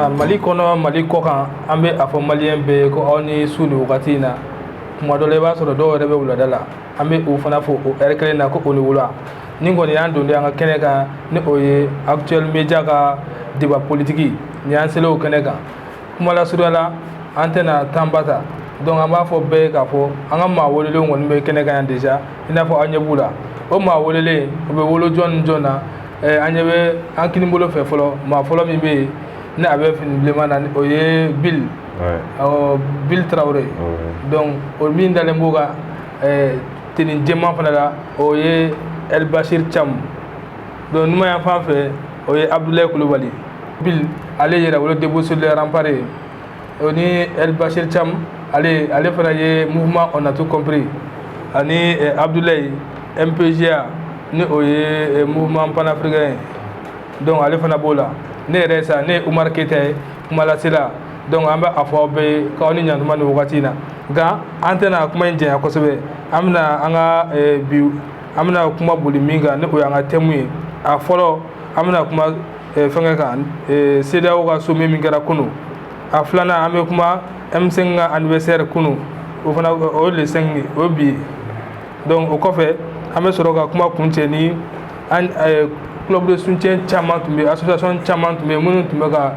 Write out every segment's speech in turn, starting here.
Mali kɔnɔ Mali kɔ kan an bɛ a fɔ maliyɛn bɛɛ ko aw ni su ni wagati in na tuma dɔ la i b'a sɔrɔ dɔw yɛrɛ bɛ wulada la an bɛ o fana fɔ o heure kelen na ko o ni wula ni kɔni y'an don an ka kɛnɛ kan ni o ye actuel media ka débat politique ni y'an selen o kɛnɛ kan kuma lasurunya la an tɛna temps ba ta donc an b'a fɔ bɛɛ ye k'a fɔ an ka maa welelenw kɔni bɛ kɛnɛ kan yan déjà i n'a fɔ aw ɲɛ b'u la o maa welelen o bɛ wolo jɔn ni jɔn na an ɲɛ bɛ an kini bolo fɛ fɔlɔ maa fɔlɔ min bɛ yen ni a bɛ fini bilenman na o ye Bill Bill Traoré donc o min dalen b'o ka tenue jɛman fana la o ye El Bashir Thiam donc numan yan fan fɛ o ye Abdoulaye Coulibaly Bill ale yɛrɛ wolo debout sur les remparts o ni El Bashir Thiam ale fana ye mouvement on a tout compris ani Abdoulaye MPGA ni o ye mouvement panafricain donc ale fana b'o la ne yɛrɛ sa ne Umar Keita ye kuma lasela donc an bɛ a fɔ aw bɛɛ ye k'aw ni ɲantuma ni wagati in na nka an tɛna kuma in janya kosɛbɛ an bɛna an ka bi an bɛna kuma boli min kan ni o y'an ka thème ye a fɔlɔ an bɛna kuma fɛnkɛ kan CEDEAO ka sommet min kɛra kunun a filanan an bɛ kuma M5 ka anniversaire kunun o fana o ye le 5 o ye bi donc o kɔfɛ an bɛ sɔrɔ ka kuma kuncɛ ni club de soutien caman tun bɛ association caman tun bɛ minnu tun bɛ ka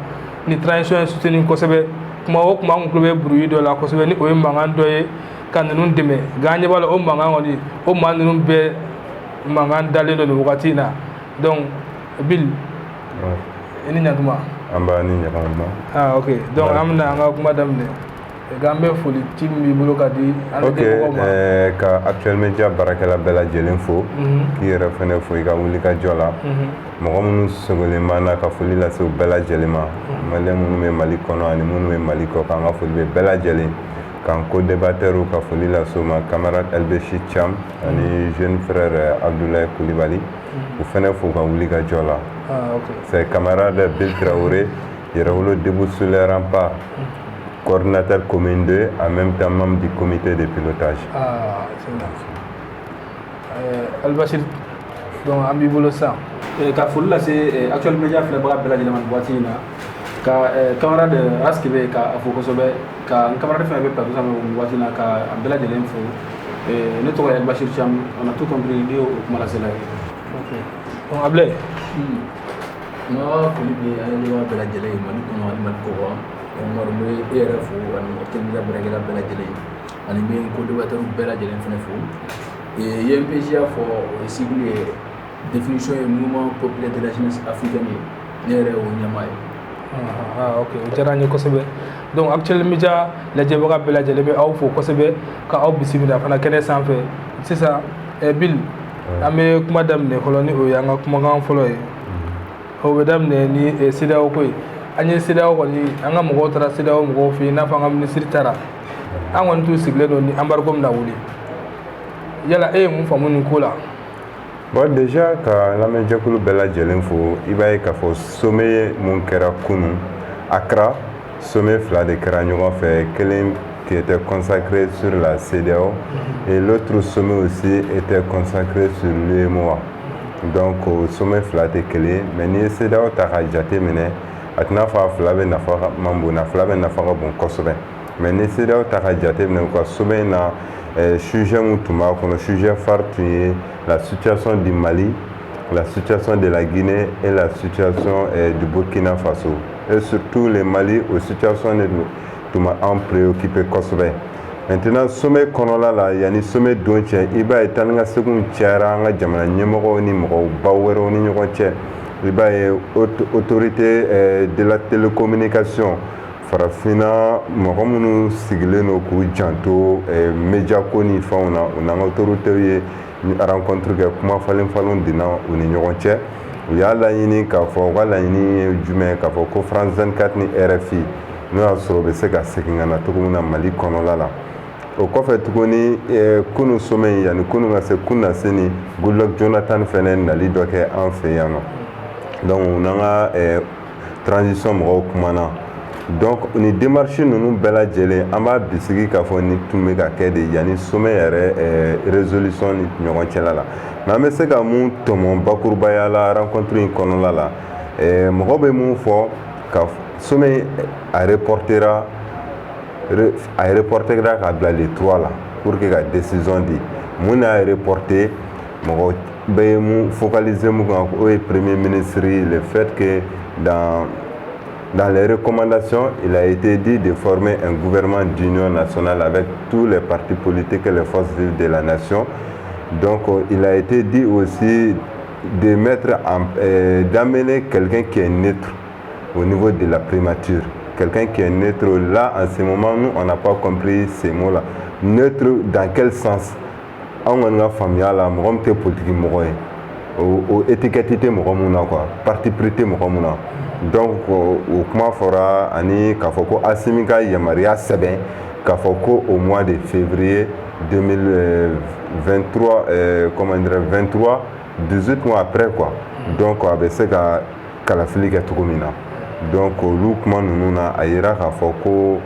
ni transition soutenir kosɛbɛ kuma o kuma an tulo bɛ bruit dɔ la kosɛbɛ ni o ye mankan dɔ ye ka ninnu dɛmɛ nka an ɲɛ b'a la o mankan kɔni o maa ninnu bɛɛ mankan dalen dɔ nin wagati in na donc Bill i ni ɲantuma an b'a ni ɲagama ok donc an bɛna an ka kuma daminɛ an bɛ foli ci min b'i bolo ka di an mɔgɔw ma ka actuel media baarakɛla bɛɛ lajɛlen fo k'i yɛrɛ fɛnɛ fo i ka wuli ka jɔ la mɔgɔ minnu sogolen b'an na ka foli lase u bɛɛ lajɛlen ma maliyɛn minnu bɛ Mali kɔnɔ ani minnu bɛ Mali kɔ kan ka foli bɛ bɛɛ lajɛlen k'an co-débatteur ka foli lase u ma camarade El Bashir Thiam ani jeune frère Abdoulaye Coulibaly u fɛnɛ fo ka wuli ka jɔ la c'est camarade Bill Traoré yɛrɛwolo debout sur les remparts coordinateur commune 2 en même temps membre du comité de pilotage. El Bashir donc an b'i bolo sisan ka foli lase actuel media filɛbaga bɛɛ lajɛlen ma nin waati in na ka camarade Raski bɛ ka fo kosɛbɛ ka n camarade fɛn bɛ plateau sanfɛ nin waati in na ka an bɛɛ lajɛlen fo ne tɔgɔ ye El Bashir Thiam on a tout compris ni o kuma lasela ye. donc Ablaye n ka foli bɛ an ɲɛmɔgɔ bɛɛ lajɛlen ye Mali kɔnɔ ani Mali kɔ kan Omar bɛ e yɛrɛ fo ani actuel media baarakɛla bɛɛ lajɛlen ani n bɛ n co-débatteur bɛɛ lajɛlen fɛnɛ fo MPGA fɔ o ye sigle ye définition ye mouvement populaire de la jeunesse africaine ne yɛrɛ y'o ɲɛmaa ye. ok o diyara n ye kosɛbɛ donc actuel media lajɛbaga bɛɛ lajɛlen bɛ aw fo kosɛbɛ ka aw bisimila fana kɛnɛ sanfɛ sisan Bill an bɛ kuma daminɛ fɔlɔ ni o ye an ka kumakan fɔlɔ ye o bɛ daminɛ ni CEDEAO ko ye an ye CEDEAO kɔni an ka mɔgɔw taara CEDEAO mɔgɔw fɛ yen i n'a fɔ an ka ministre taara an kɔni tun sigilen don ni embargo bɛna wuli yala e ye mun faamu nin ko la. bon déjà ka lamɛnjɛkulu bɛɛ lajɛlen fo i b'a ye k'a fɔ sommet mun kɛra kunun Accra sommet fila de kɛra ɲɔgɔn fɛ kelen qui était consacré sur la CEDEAO et l'autre sommet aussi était consacré sur l'UEMOA donc o sommet fila tɛ kelen mais n'i ye CEDEAO ta k'a jate minɛ a tɛna fɔ a fila bɛ nafa man bon a fila bɛ nafa ka bon kosɛbɛ mais ni CEDEAO ta k'a jate minɛ u ka sommet in na sujet mun tun b'a kɔnɔ sujet phare tun ye la situation du Mali, la situation de la Guinée et la situation du Burkina Faso. Et surtout le Mali, aux situations qui m'ont préoccupé kosɛbɛ. Maintenant, sommet kɔnɔla la yanni sommet don cɛ i b'a ye taa ni ka seginw cayara an ka jamana ɲɛmɔgɔw ni mɔgɔba wɛrɛw ni ɲɔgɔn cɛ. I b'a ye autorité de la télécommunication farafinna mɔgɔ minnu sigilen don k'u janto media ko ni fɛnw na u n'an ka autorités ye rencontre kɛ kuma falen dina u ni ɲɔgɔn cɛ u y'a laɲini k'a fɔ u ka laɲini ye jumɛn k'a fɔ ko France 24 ni RFI n'o y'a sɔrɔ u bɛ se ka segin ka na cogo min na Mali kɔnɔla la o kɔfɛ tuguni kunun sommet in yanni kunun ka se kun na se ni Goodluck Jonathan fɛnɛ nali dɔ kɛ an fɛ yan nɔ donc u n'an ka transition mɔgɔw kumana donc ni démarche ninnu bɛɛ lajɛlen an b'a bisigi k'a fɔ ni tun bɛ ka kɛ de yanni sommet yɛrɛ résolution ni ɲɔgɔn cɛla la mais an bɛ se ka mun tɔmɔ bakurubaya la rencontre in kɔnɔna la mɔgɔ bɛ mun fɔ ka sommet a reporté k'a bila les 3 là pour que la décision di mun a reporté mɔgɔ bɛɛ ye mun focaliser mun kan o ye premier ministre le fait que dans les recommandations il a été dit de former un gouvernement d'union nationale avec tous les partis politiques et les forces vives de la nation. Donc il a été dit aussi de d'amener quelqu'un qui est neutre au niveau de la primature. Quelqu'un qui est neutre, là, en ce moment, nous, on n'a pas compris ces mots-là. Neutre, dans quel sens? On a une famille, là, on a politique, on a étiquette, parti prêté, donc, comment fera Ani Kafoko Asimika Yamaria Seben, Kafoko au mois de février 2023, 23, 18 mois après, quoi. Donc, avec ce Kalafili Gatoumina. Donc, Loukman Nuna Aïra Kafoko,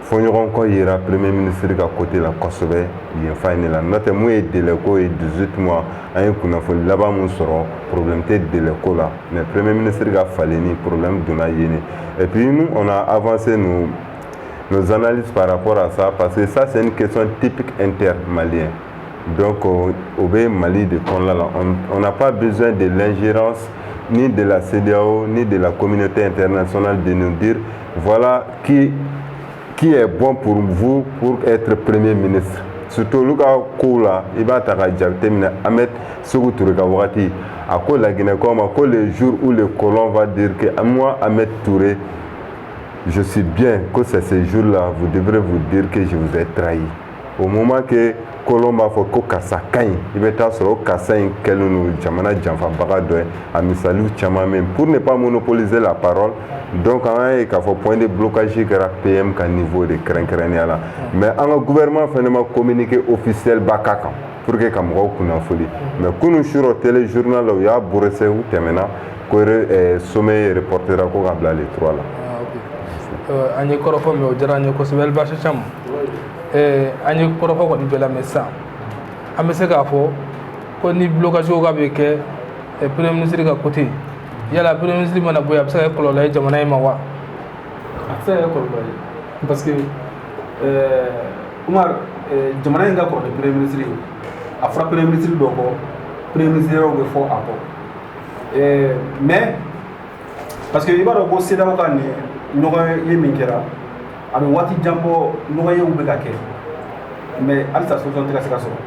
Fonyoron Koyira, Premier ministre à côté de la Kosovo, il y a une la note moins de l'école et 18 mois, à un coup là-bas, mon sort, problème de l'école là. Mais le Premier ministre a fallu ni problème de la yéné. Et puis nous, on a avancé nos analyses par rapport à ça, parce que ça, c'est une question typique inter-malien. Donc, au Mali de Konlala, on n'a pas besoin de l'ingérence ni de la CEDEAO, ni de la communauté internationale de nous dire, voilà qui est bon pour vous pour être Premier ministre. Surtout le cas Koula, il va terminer Ahmed Sougoutouré Kawati. À quoi la Guinée comme à quoi les jours où le colon va dire que à moi Ahmed Touré, je suis bien que c'est ces jours-là, vous devrez vous dire que je vous ai trahi. Au moment que Colomba faut que Kassakai, il va être sur Kassaï, qu'elle nous jamana jamfa bagadoy, à misalou chama même pour ne pas monopoliser la parole. Donc, il faut point de blocage qui est PM qu'à niveau de crainte. Mais un gouvernement fait un communiqué officiel bakaka pour que Kamro kuna folie. Mais quand nous sur le téléjournal, il y a Bourressé ou Temena, que sommet reporter à Kogabla les 3 là. Ani korofo me ojara ni kosbel bashi cham ani korofo ko di bela messa amese ka fo ko ni blocage ko be ke premier ministre ka côté yala premier ministre mana boya bisa ko la jamana ma wa asa ko parce que Umar jamana nga ko premier ministre afra premier ministre do ko premier ministre o be fo apo mais parce que ibaro ko sida ko kan ɲɔgɔn ye min kɛra a bɛ waati jan bɔ ɲɔgɔnyew bɛ ka kɛ mais halisa solution tɛ ka se ka sɔrɔ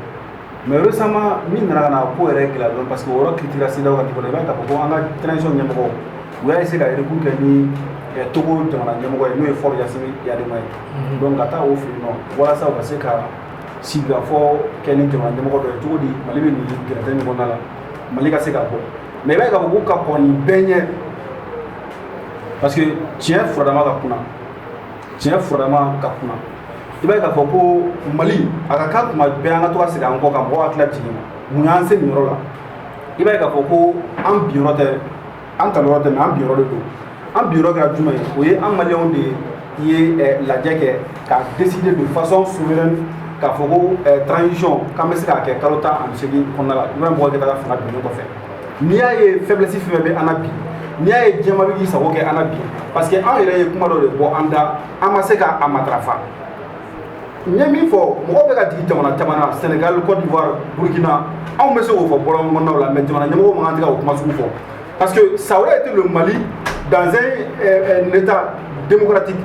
mais récemment min nana ka na ko yɛrɛ gɛlɛya dɔrɔn parce que o yɔrɔ critiquera CEDEAO ka niveau la i b'a ye k'a fɔ ko an ka transition ɲɛmɔgɔw u y'a essayer ka recours kɛ ni Togo jamana ɲɛmɔgɔ ye n'o ye Faure Gnassingbé Yadema ye donc ka taa o fɛ yen nɔ walasa u ka se ka sigikafɔ kɛ ni jamana ɲɛmɔgɔ dɔ ye cogo di Mali bɛ nin gɛlɛya min kɔnɔna la Mali ka se ka bɔ mais i b'a ye k'a fɔ ko ka kɔn nin bɛɛ ɲɛ parce que tiɲɛ furadama ka kunna i b'a ye k'a fɔ ko Mali a ka kan tuma bɛɛ an ka to ka segin an kɔ ka mɔgɔw hakili jigin mun y'an se nin yɔrɔ la i b'a ye k'a fɔ ko an bi yɔrɔ tɛ an ta yɔrɔ tɛ mais an bi yɔrɔ de don an bi yɔrɔ kɛra jumɛn ye o ye an maliyɛnw de ye lajɛ kɛ ka décider de façon souveraine k'a fɔ ko transition k'an bɛ se k'a kɛ kalo 18 kɔnɔna la i b'a ye mɔgɔw kɛ ka fanga binnen kɔfɛ n'i y'a ye faiblesse fɛn fɛn bɛ an na bi n'i y'a ye diɲɛma bɛ k'i sago kɛ an na bi parce que an yɛrɛ ye kuma dɔ de bɔ an da an ma se k'a matarafa n ye min fɔ mɔgɔw bɛ ka jigin jamana caman na Sénégal Côte d'Ivoire Burkina anw bɛ se k'o fɔ bɔlɔn kɔnɔnaw la mais jamana ɲɛmɔgɔw man kan tɛ ka o kuma sugu fɔ parce que ça aurait été le Mali dans un état démocratique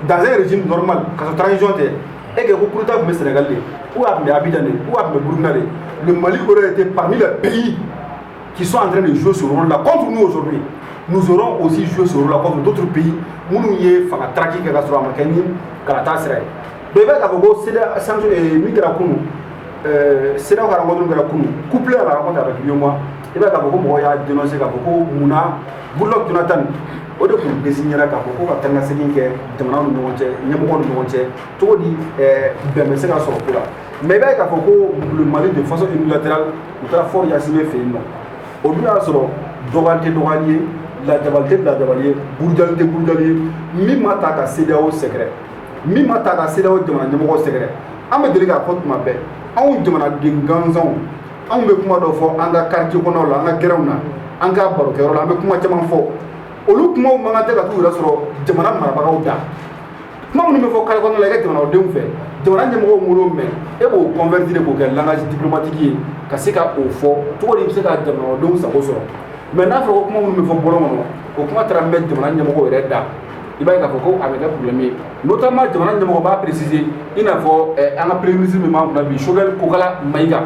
dans un régime normal ka sɔrɔ transition tɛ et que ko coup d'état tun bɛ Sénégal de ou a tun bɛ Abidjan de ou a tun bɛ Burkina de le Mali aurait été parmi les pays qui sont en train de jouer ce rôle-là contre nous aujourd'hui. Nous aurons aussi joué ce rôle-là contre d'autres pays. Nous y fanga traki ka sɔrɔ a ma kɛ ni kalata sira ye. Donc i b'a ye k'a fɔ ko sanction min kɛra kunu CEDEAO ka rencontre kɛra kunu couplé à la rencontre avec UEMOA i b'a ye k'a fɔ ko mɔgɔw y'a dénoncer k'a fɔ ko munna Goodluck Jonathan o de tun désigné k'a fɔ ko ka taa ni ka segin kɛ jamanaw ni ɲɔgɔn cɛ ɲɛmɔgɔw ni ɲɔgɔn cɛ cogo di bɛn bɛ se ka sɔrɔ ko la mais i b'a ye k'a fɔ ko le Mali de façon unilatérale u taara Faure Gnassingbé fɛ yen nɔ o dun y'a sɔrɔ dɔgɔyali tɛ dɔgɔyali ye lajabali tɛ lajabali ye burujali tɛ burujali ye min ma ta ka CEDEAO sɛgɛrɛ min ma ta ka CEDEAO jamana ɲɛmɔgɔw sɛgɛrɛ an bɛ deli k'a fɔ tuma bɛɛ anw jamanaden gansanw anw bɛ kuma dɔ fɔ an ka quartier kɔnɔnaw la an ka gɛrɛnw na an ka barokɛyɔrɔ la an bɛ kuma caman fɔ olu kumaw man kan tɛ ka t'u yɛrɛ sɔrɔ jamana marabagaw da kuma minnu bɛ fɔ kare kɔnɔna la i ka jamanadenw fɛ jamana ɲɛmɔgɔw m'olu mɛn e b'o convertir k'o kɛ langage diplomatique ye ka se ka o fɔ cogo di i bɛ se ka jamanadenw sago sɔrɔ mais n'a fɔra ko kuma minnu bɛ fɔ bɔlɔn kɔnɔ o kuma taara mɛn jamana ɲɛmɔgɔw yɛrɛ da i b'a ye k'a fɔ ko a bɛ kɛ problème ye notamment jamana ɲɛmɔgɔ b'a préciser i n'a fɔ an ka premier ministre min b'an kunna bi Choguel Kokala Mayiga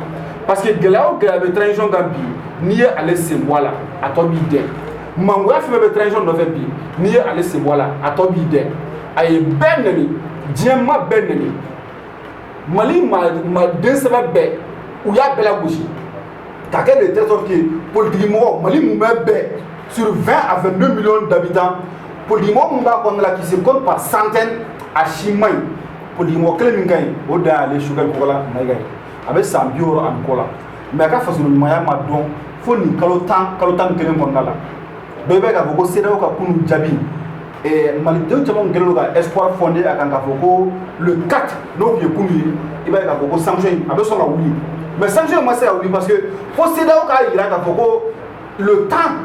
parce que gɛlɛya o gɛlɛya bɛ transition kan bi n'i ye ale sen bɔ a la a tɔ b'i dɛn mangoya fɛn bɛ transition nɔfɛ bi n'i ye ale sen bɔ a la a tɔ b'i dɛn a ye bɛɛ nɛni diɲɛ ma bɛɛ nɛni Mali maaden sɛbɛ bɛɛ u y'a bɛɛ lagosi k'a kɛ de telle sorte que politique mɔgɔ Mali mun bɛ bɛɛ sur 20 à 22 millions d'habitants politique mɔgɔ mun b'a kɔnɔna la qui se compte par centaines a si man ɲi politique mɔgɔ kelen min ka ɲi o dan y'ale Choguel Kokala Mayiga ye a bɛ san 60 ani kɔ la mais a ka fasodenɲumanya ma dɔn fo nin kalo tan ni kelen kɔnɔna la dɔ i b'a ye k'a fɔ ko CEDEAO ka kunun jaabi malidenw caman kɛlen don ka espoir fondé a kan k'a fɔ ko le 4 n'o tun ye kunun ye i b'a ye k'a fɔ ko sanction in a bɛ sɔn ka wuli mais sanction in ma se ka wuli parce que fo CEDEAO k'a jira k'a fɔ ko le temps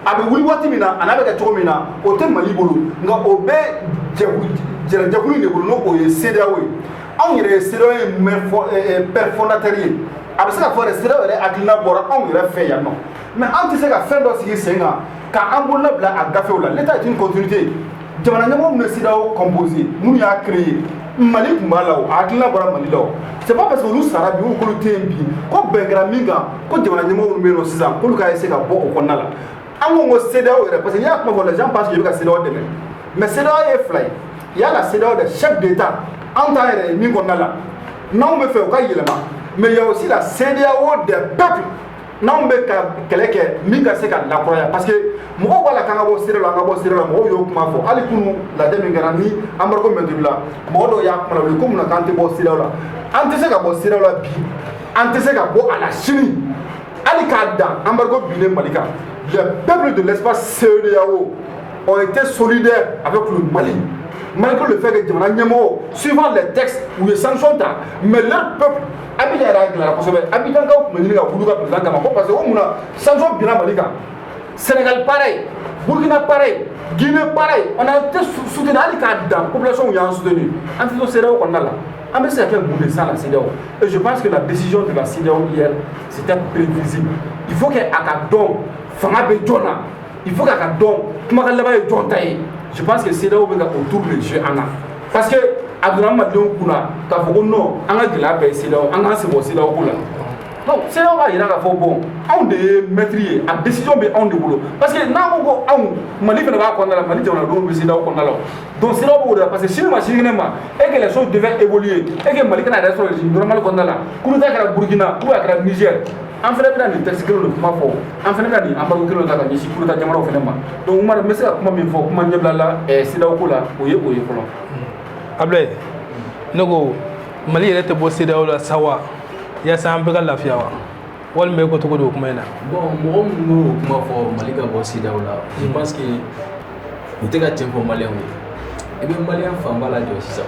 a bɛ wuli waati min na a n'a bɛ kɛ cogo min na o tɛ Mali bolo nka o bɛ jɛkulu in de bolo n'o o ye CEDEAO ye anw yɛrɛ ye CEDEAO ye père fondateur ye a bɛ se ka fɔ yɛrɛ CEDEAO yɛrɛ hakilina bɔra anw yɛrɛ fɛ yan nɔ mais an tɛ se ka fɛn dɔ sigi sen kan k'an bolola bila a gafew la l'état est une continuité jamana ɲɛmɔgɔ minnu ye CEDEAO composé minnu y'a créé Mali tun b'a la o a hakilina bɔra Mali la o c'est pas parce que olu sara bi ou k'olu tɛ yen bi ko bɛn kɛra min kan ko jamana ɲɛmɔgɔ minnu bɛ yen nɔ sisan k'olu ka essayer ka bɔ o kɔnɔna la an ko CEDEAO yɛrɛ parce que n'i y'a kuma fɔ les gens pensent que i bɛ ka CEDEAO dɛmɛ mais CEDEAO ye fila ye il y a la CEDEAO des chefs d'État an t'an yɛrɛ ye min kɔnɔna la n'anw bɛ fɛ u ka yɛlɛma mais il y a aussi la CEDEAO des peuples n'anw bɛ ka kɛlɛ kɛ min ka se ka lakuraya parce que mɔgɔw b'a la k'an ka bɔ CEDEAO la an ka bɔ CEDEAO la mɔgɔw y'o kuma fɔ hali kunu lajɛ min kɛra ni embargo maintenu la mɔgɔ dɔw y'a kuma la wuli ko mun na k'an tɛ bɔ CEDEAO la an tɛ se ka bɔ CEDEAO la bi an tɛ se ka bɔ a la sini hali k'a dan embargo binnen Mali kan les peuples de l'espace CEDEAO ont été solidaires avec le Mali malgré le fait que jamana ɲɛmɔgɔw suivant les textes u ye sanction ta mais leur peuple Abidjan yɛrɛ a gɛlɛyara kosɛbɛ Abidjankaw tun bɛ ɲini ka wuli ka président kama ko parce que ko mun na sanction binna Mali kan Sénégal pareil Burkina pareil Guinée pareil on a été soutenu hali k'a dan population y'an soutenu an tɛ to CEDEAO kɔnɔna la an bɛ se ka kɛ mun de sans la CEDEAO et je pense que la décision de la CEDEAO hier c'était prévisible il faut que a ka dɔn fanga bɛ jɔn na il faut k'a ka dɔn kumakan laban ye jɔn ta ye je pense que CEDEAO bɛ ka autour de jouer an na parce que a donna malidenw kunna k'a fɔ ko non an ka gɛlɛya bɛɛ ye CEDEAO an k'an sen bɔ CEDEAO ko la donc CEDEAO b'a yira k'a fɔ bon anw de ye maître ye a décision bɛ anw de bolo parce que n'an ko ko anw Mali fana b'a kɔnɔna la Mali jamanadenw bɛ CEDEAO kɔnɔna la donc CEDEAO b'o de la parce que sini ma sinikɛnɛ ma et que les choses devaient évoluer et que Mali kana yɛrɛ sɔrɔ régime normal kɔnɔna la coup d'État kɛra Burkina ou a kɛra Niger an fana bɛna nin texte kelen de kuma fɔ an fana bɛna nin embargo kelen de ta ka ɲɛsin coup d'État jamanaw fana ma donc Umaru n bɛ se ka kuma min fɔ kuma ɲɛbila la CEDEAO ko la o ye fɔlɔ Ablaye ne ko Mali yɛrɛ tɛ bɔ CEDEAO la sa wa yaasa an bɛɛ ka lafiya wa walima e ko cogo di o kuma in na bon mɔgɔ minnu y'o kuma fɔ Mali ka bɔ CEDEAO la je pense que u tɛ ka tiɲɛ fɔ maliyɛnw ye i bɛ maliyɛn fanba lajɔ sisan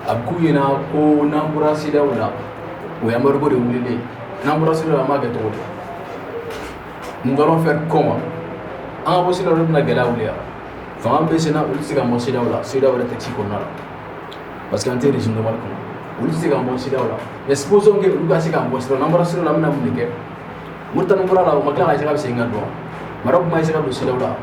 a bɛ k'u ɲɛna ko n'an bɔra CEDEAO la o ye embargo de wulilen n'an bɔra CEDEAO la an b'a kɛ cogo di nous allons faire comment an ka bɔ CEDEAO la bɛna gɛlɛya wuli yan fanga bɛ senna olu tɛ se ka bɔ CEDEAO la CEDEAO yɛrɛ texte kɔnɔna la parce que an tɛ régime normal kɔnɔ olu tɛ se ka bɔ CEDEAO la mais supposons que olu ka se ka bɔ CEDEAO la n'an bɔra CEDEAO la an bɛna mun de kɛ Mauritanie bɔra la o ma tila ka essayer ka segin ka don Maroc ma essayer ka don CEDEAO la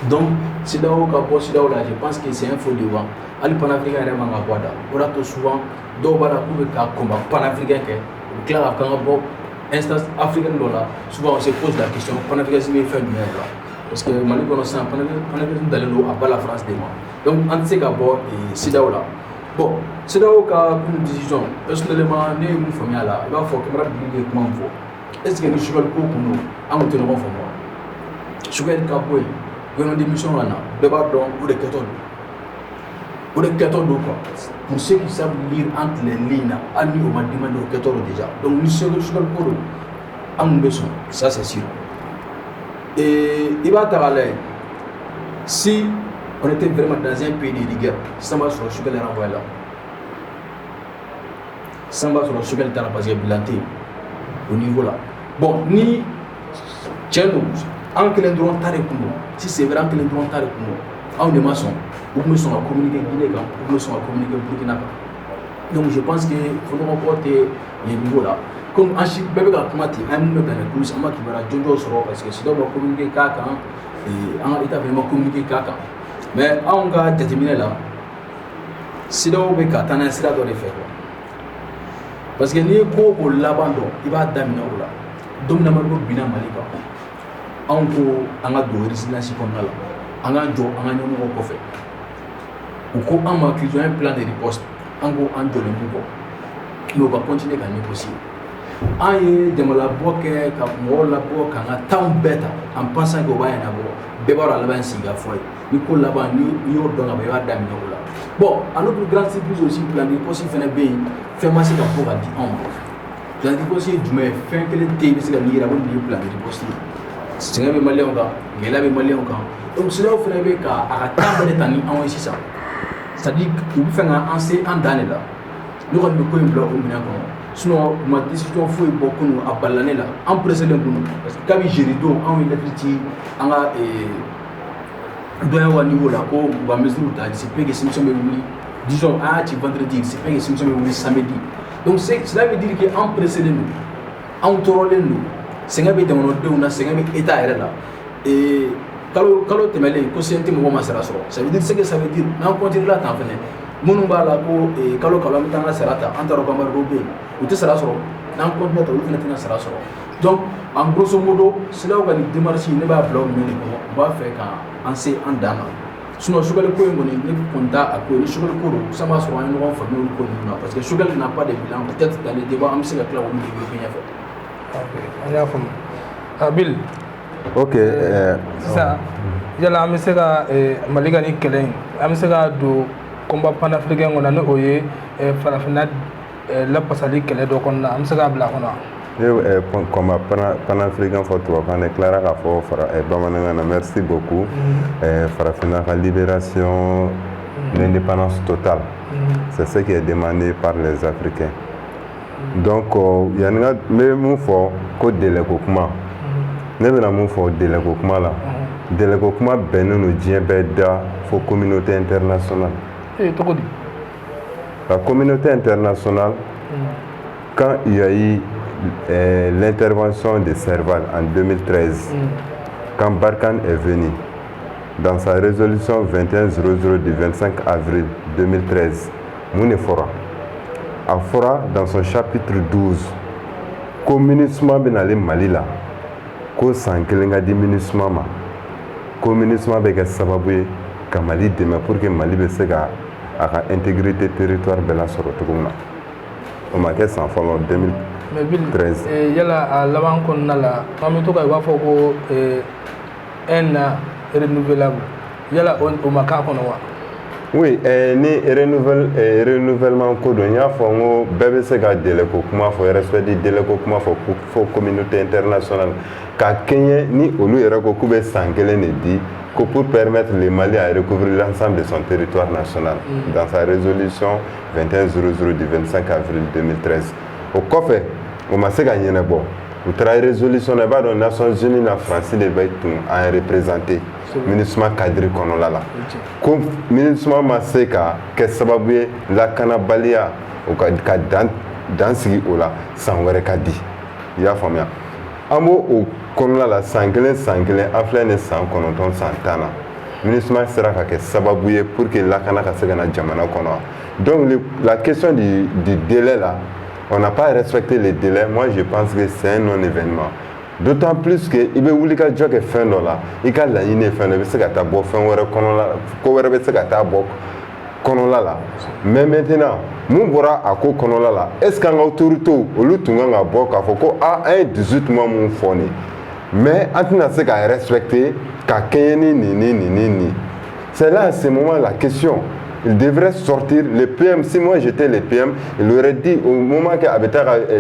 donc CEDEAO ka bɔ CEDEAO la je pense que c'est un faux devant hali panafricain yɛrɛ man ka bɔ a da o de y'a to souvent dɔw b'a la k'u bɛ ka combat panafricain kɛ u tila ka kan ka bɔ instance africaine dɔ la souvent on se pose la question panafricanisme ye fɛn jumɛn ye parce que Mali kɔnɔ sisan panafricanisme dalen don a ba la France de ma donc an tɛ se ka bɔ CEDEAO la bon CEDEAO ka décision personnellement ne ye mun faamuya a la i b'a fɔ camarade Bilili ye kuma min fɔ est ce que ni Choguel ko kun don an tun tɛ ɲɔgɔn faamu wa Choguel ka bɔ yen gouvernement de mission ka na bɛɛ b'a dɔn o de kɛtɔ don o de kɛtɔ don quoi pour ceux qui savent lire entre les lignes hali ni o ma demandé o kɛtɔ don déjà donc ni Choguel ko don an mun bɛ sɔn ça c'est sûr et i b'a ta k'a lajɛ si on était vraiment dans un pays de rigueur sisan b'a sɔrɔ Choguel yɛrɛ renvoyé la sisan b'a sɔrɔ Choguel t'a la parce que bilan tɛ yen au niveau là bon ni tiɲɛ don an kelen dɔrɔn ta de kun don si c'est vrai an kelen dɔrɔn ta de kun don anw de ma sɔn u tun bɛ sɔn ka communiquer Guinée kan u tun bɛ sɔn ka communiquer Burkina kan donc je pense que fɔɲɔgɔnkɔ tɛ yen niveau la comme an si bɛɛ bɛ ka kuma ten an ye mun bɛ gagner plus an ma kibaruya jɔnjɔw sɔrɔ parce que SIDEAO ma communiquer k'a kan an ka état fana ma communiquer k'a kan mais anw ka jateminɛ la SIDEAO bɛ ka taa n'a ye sira dɔ de fɛ quoi parce que n'i ye ko o laban dɔn i b'a daminɛ o la don min na Modibo binna Mali kan anw ko an ka don résilience kɔnɔna la an k'an jɔ an ka ɲɛmɔgɔw kɔfɛ u ko an ma qu'ils ont un plan de riposte an ko an jɔlen b'u kɔ mais u ka continuer ka négocier an ye jamalabɔ kɛ ka mɔgɔw labɔ k'an ka temps bɛɛ ta en pensant que o b'a ɲɛnabɔ bɛɛ b'a dɔn a laban ye sigi ka fɔ ye ni ko laban n'i y'o dɔn ka ban i b'a daminɛ o la bon à notre grande surprise aussi plan de riposte fɛnɛ bɛ yen fɛn ma se ka bɔ ka di anw ma plan de riposte ye jumɛn ye fɛn kelen tɛ yen i bɛ se ka min yira ko nin ye plan de riposte ye sɛgɛn bɛ maliyɛnw kan gɛlɛya bɛ maliyɛnw kan donc SIDEAO fɛnɛ bɛ ka a ka temps bɛɛ de ta ni anw ye sisan c'est à dire u bɛ fɛ k'an se an dan de la ne kɔni bɛ ko in bila o minɛn kɔnɔ sinon u ma décision foyi bɔ kunun a balila ne la an presselen kunun parce que kabi jeudi don anw ye lettre ci an ka doyen wa niveau la ko u ka mesure ta il se peut que solution bɛ wuli disons an y'a ci vendredi il se peut que solution bɛ wuli samedi donc cela veut dire que an presselen don anw tɔɔrɔlen don sɛgɛn bɛ jamanadenw na sɛgɛn bɛ état yɛrɛ la kalo tɛmɛlen ko CNT mɔgɔw ma sara sɔrɔ ça veut dire ce que ça veut dire n'an continue la tan fɛnɛ minnu b'a la ko kalo an bɛ taa an ka sara ta an t'a dɔn ko embargo bɛ yen u tɛ sara sɔrɔ n'an continue ta olu fɛnɛ tɛna sara sɔrɔ donc en grosso modo SIDEAO ka nin démarche ne b'a bila o minɛn de kɔnɔ u b'a fɛ k'an se an dan na sinon Choguel ko in kɔni ne kɔni t'a a ko ye ni Choguel ko don ça b'a sɔrɔ an ye ɲɔgɔn faamuya olu ko ninnu na parce que Choguel n'a pas de bilan peut-être dans les débats an bɛ se ka tila k'olu développer ɲɛfɛ. ok an y'a faamu Bill. ok sisan yala an bɛ se ka Mali ka nin kɛlɛ in an bɛ se ka don combat panafricain kɔnɔ ni o ye farafinna lapasali kɛlɛ dɔ kɔnɔna an bɛ se k'a bila a kɔnɔ. combat panafricain fɔ tubabukan ne tilara k'a fɔ bamanankan na merci beaucoup farafinna ka libération l'indépendance totale c'est ce qui est demandé par les Africains donc yanni n bɛ mun fɔ ko délai ko kuma ne bɛna mun fɔ délai ko kuma la délai ko kuma bɛnnen don diɲɛ bɛɛ da fo communauté internationale. Cogo di? La communauté internationale quand il y a eu l'intervention de Serval en 2013 quand Barkhane est venu dans sa résolution 2100 du 25 avril 2013 mun fɔra a fɔra dans son chapitre 12 ko MINUSMA bɛnalen Mali la ko san kelen ka di MINUSMA ma ko MINUSMA bɛ kɛ sababu ye ka Mali dɛmɛ pour que Mali bɛ se ka a ka intégrité territoire bɛɛ lasɔrɔ cogo min na o ma kɛ san fɔlɔ 2013. mais yala a laban kɔnɔna la an bɛ to ka i b'a fɔ ko un renouvelable yala o ma k'a kɔnɔ wa. oui ni renouvellement ko don n y'a fɔ n ko bɛɛ bɛ se ka délai ko kuma fɔ respect di délai ko kuma fɔ communauté internationale ka kɛɲɛ ni olu yɛrɛ ko k'u bɛ san kelen de di que pour permettre les Maliens à recouvrir l'ensemble de son territoire national dans sa résolution 2100 du 25 avril 2013. Au kɔfɛ o ma se ka ɲɛnabɔ u taara résolution na i b'a dɔn Nations Unies na France de bɛ tun an représenté MINUSMA cadre kɔnɔla la ko MINUSMA ma se ka kɛ sababu ye lakanabaliya o ka dan sigi o la san wɛrɛ ka di i y'a faamuya an b'o o kɔnɔna la san kelen an filɛ ni san 9 san 10 na MINUSMA sera ka kɛ sababu ye pour que lakana ka se ka na jamana kɔnɔ donc la question du délai là on n'a pas respecté les délais moi je pense que c'est un non-événement d'autant plus que i bɛ wuli ka jɔ kɛ fɛn dɔ la i ka laɲini ye fɛn dɔ i bɛ se ka taa bɔ fɛn wɛrɛ kɔnɔla ko wɛrɛ bɛ se ka taa bɔ kɔnɔla la mais maintenant mun bɔra a ko kɔnɔla la est ce que an ka autorités olu tun kan ka bɔ k'a fɔ ko an ye 18 mois mun fɔ nin mais an tɛna se k'a respecter ka kɛɲɛ ni nin c'est là à ce moment la question. Il devrait sortir, le PM, si moi j'étais le PM, il aurait dit au moment qu'il avait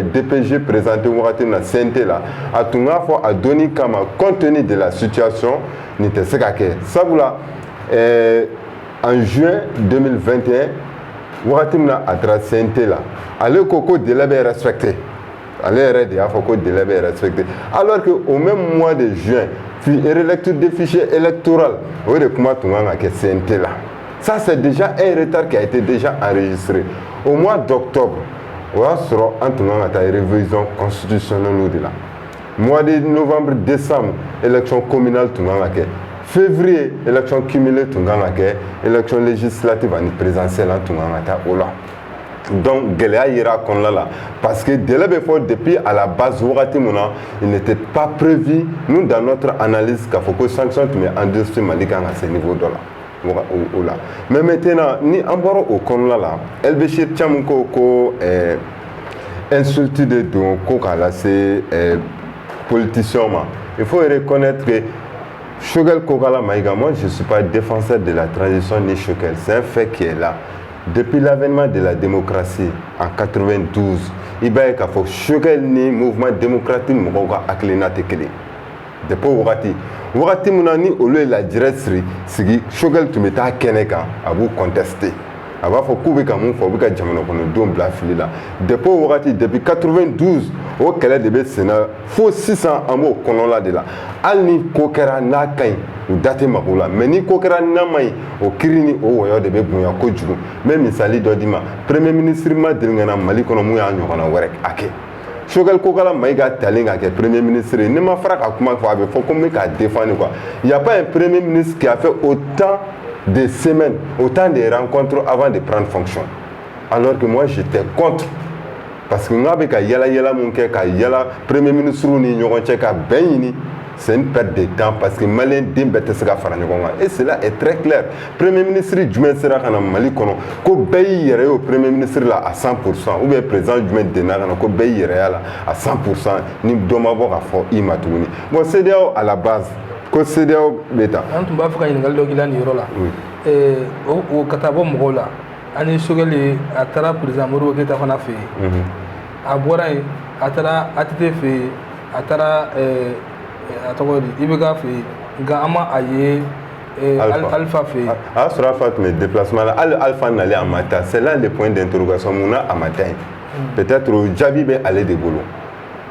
DPG présenté la CNT là, à Tungafo, à Doni Kama, compte tenu de la situation, n'était ce ça en juin 2021, Ouatimna a CNT là, allez Coco de la respecté. ale yɛrɛ de y'a fɔ ko délai bɛ respecté alors que au même mois de juin relecture des fichiers électoraux o de kuma tun kan ka kɛ CNT la ça c'est déjà un retard qui a été déjà enregistré au mois d'octobre o y'a sɔrɔ an tun kan ka taa révision constitutionnelle de la mois de novembre décembre élection communale tun kan ka kɛ février élection cumulée tun kan ka kɛ élection législative ani présidentielle an tun kan ka taa o la donc gɛlɛya yera kɔnɔna la parce que délai bɛ fɔ depuis à la base wagati mun na il n'était pas prévu nous dans notre analyse k'a fɔ ko sanction tun bɛ endurci Mali kan ka se niveau dɔ la o la mais maintenant ni an bɔra o kɔnɔna la Elbechir Thiam ko insulte de don ko k'a lase politiciens ma il faut reconnaître que Choguel Kokala Maïga, moi je ne suis pas défenseur de la transition ni Choguel, c'est un fait qui est là. Depuis l'avènement de la démocratie en 92, il y a eu Choguel ni mouvement démocratique Mourouga Aklina Tekele. Depuis Wagati Mounani, au lieu de la direction, Choguel Tumeta Keneka a vous contester. A b'a fɔ k'u bɛ ka mun fɔ u bɛ ka jamana kɔnɔdenw bila fili la depuis o wagati depuis 92 o kɛlɛ de bɛ sen na fo sisan an b'o kɔnɔla de la hali ni ko kɛra n'a ka ɲi u da tɛ mago la mais ni ko kɛra n'a ma ɲi o kiiri ni o wɔyɔ de bɛ bonya kojugu n bɛ misali dɔ d'i ma premier ministre ma deli ka na Mali kɔnɔ mun y'a ɲɔgɔnna wɛrɛ a kɛ Choguel Kokala Maïga talen ka kɛ premier ministre ne ma fara ka kuma fɔ a bɛ fɔ ko n bɛ k'a défendre quoi il y a pas un premier ministre qui a fait autant de semaines, autant de rencontres avant de prendre fonction. Alors que moi j'étais contre. Parce que nous avons yala premier ministre c'est une perte de temps parce que Malien et cela est très clair. Premier ministre Djumé sera Mali kono ko bayi yere au premier ministre là à 100% ou bien président Djumé Dena ko bayi yere là à 100% ni doma bo ka fo imatuni. Bon c'est à la base ko CEDEAO beta an tun b'a fɔ ka ɲininkali dɔ k'i la nin yɔrɔ la o ka taa bɔ mɔgɔw la ani Choguel a taara président Modibo Keyita fana fɛ yen a bɔra yen a taara ATT fɛ yen a taara a tɔgɔ di IBK fɛ yen nka an ma a ye Alpha fɛ yen a y'a sɔrɔ Alpha tun bɛ déplacement la hali Alpha nalen a ma taa c'est là le point d'interrogation mun na a ma taa yen peut-être o jaabi bɛ ale de bolo.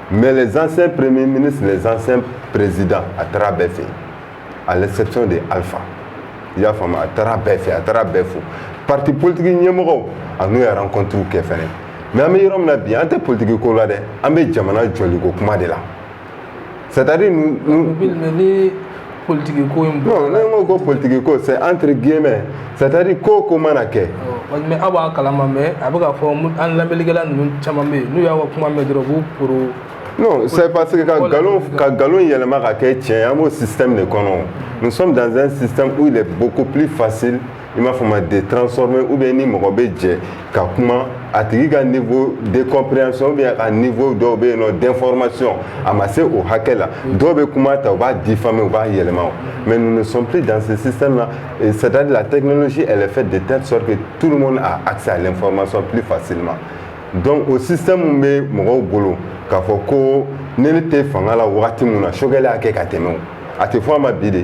Mais les anciens premiers ministres, les anciens présidents, à l'exception de Alpha, il y a parti politique, il y a rencontré mais il y a bien des politiques qui sont là. C'est-à-dire, nous. Politique non, politique, c'est entre guillemets. C'est-à-dire, comment on a fait. Mais avant, mais avec la forme, on l'a mis là, nous avons pour. Non, c'est parce que quand Galon y a un système de canon. Nous sommes dans un système où il est beaucoup plus facile de transformer ou bien à niveau de compréhension ou bien à niveau d'information amassé au hackela. Mais nous ne sommes plus dans ce système-là. C'est-à-dire la technologie, elle est faite de telle sorte que tout le monde a accès à l'information plus facilement. Donc au système où mon boulot, k'a fɔ ko ne tɛ fanga la wagati mun na Choguel y'a kɛ ka tɛmɛ o a tɛ fɔ a ma bi de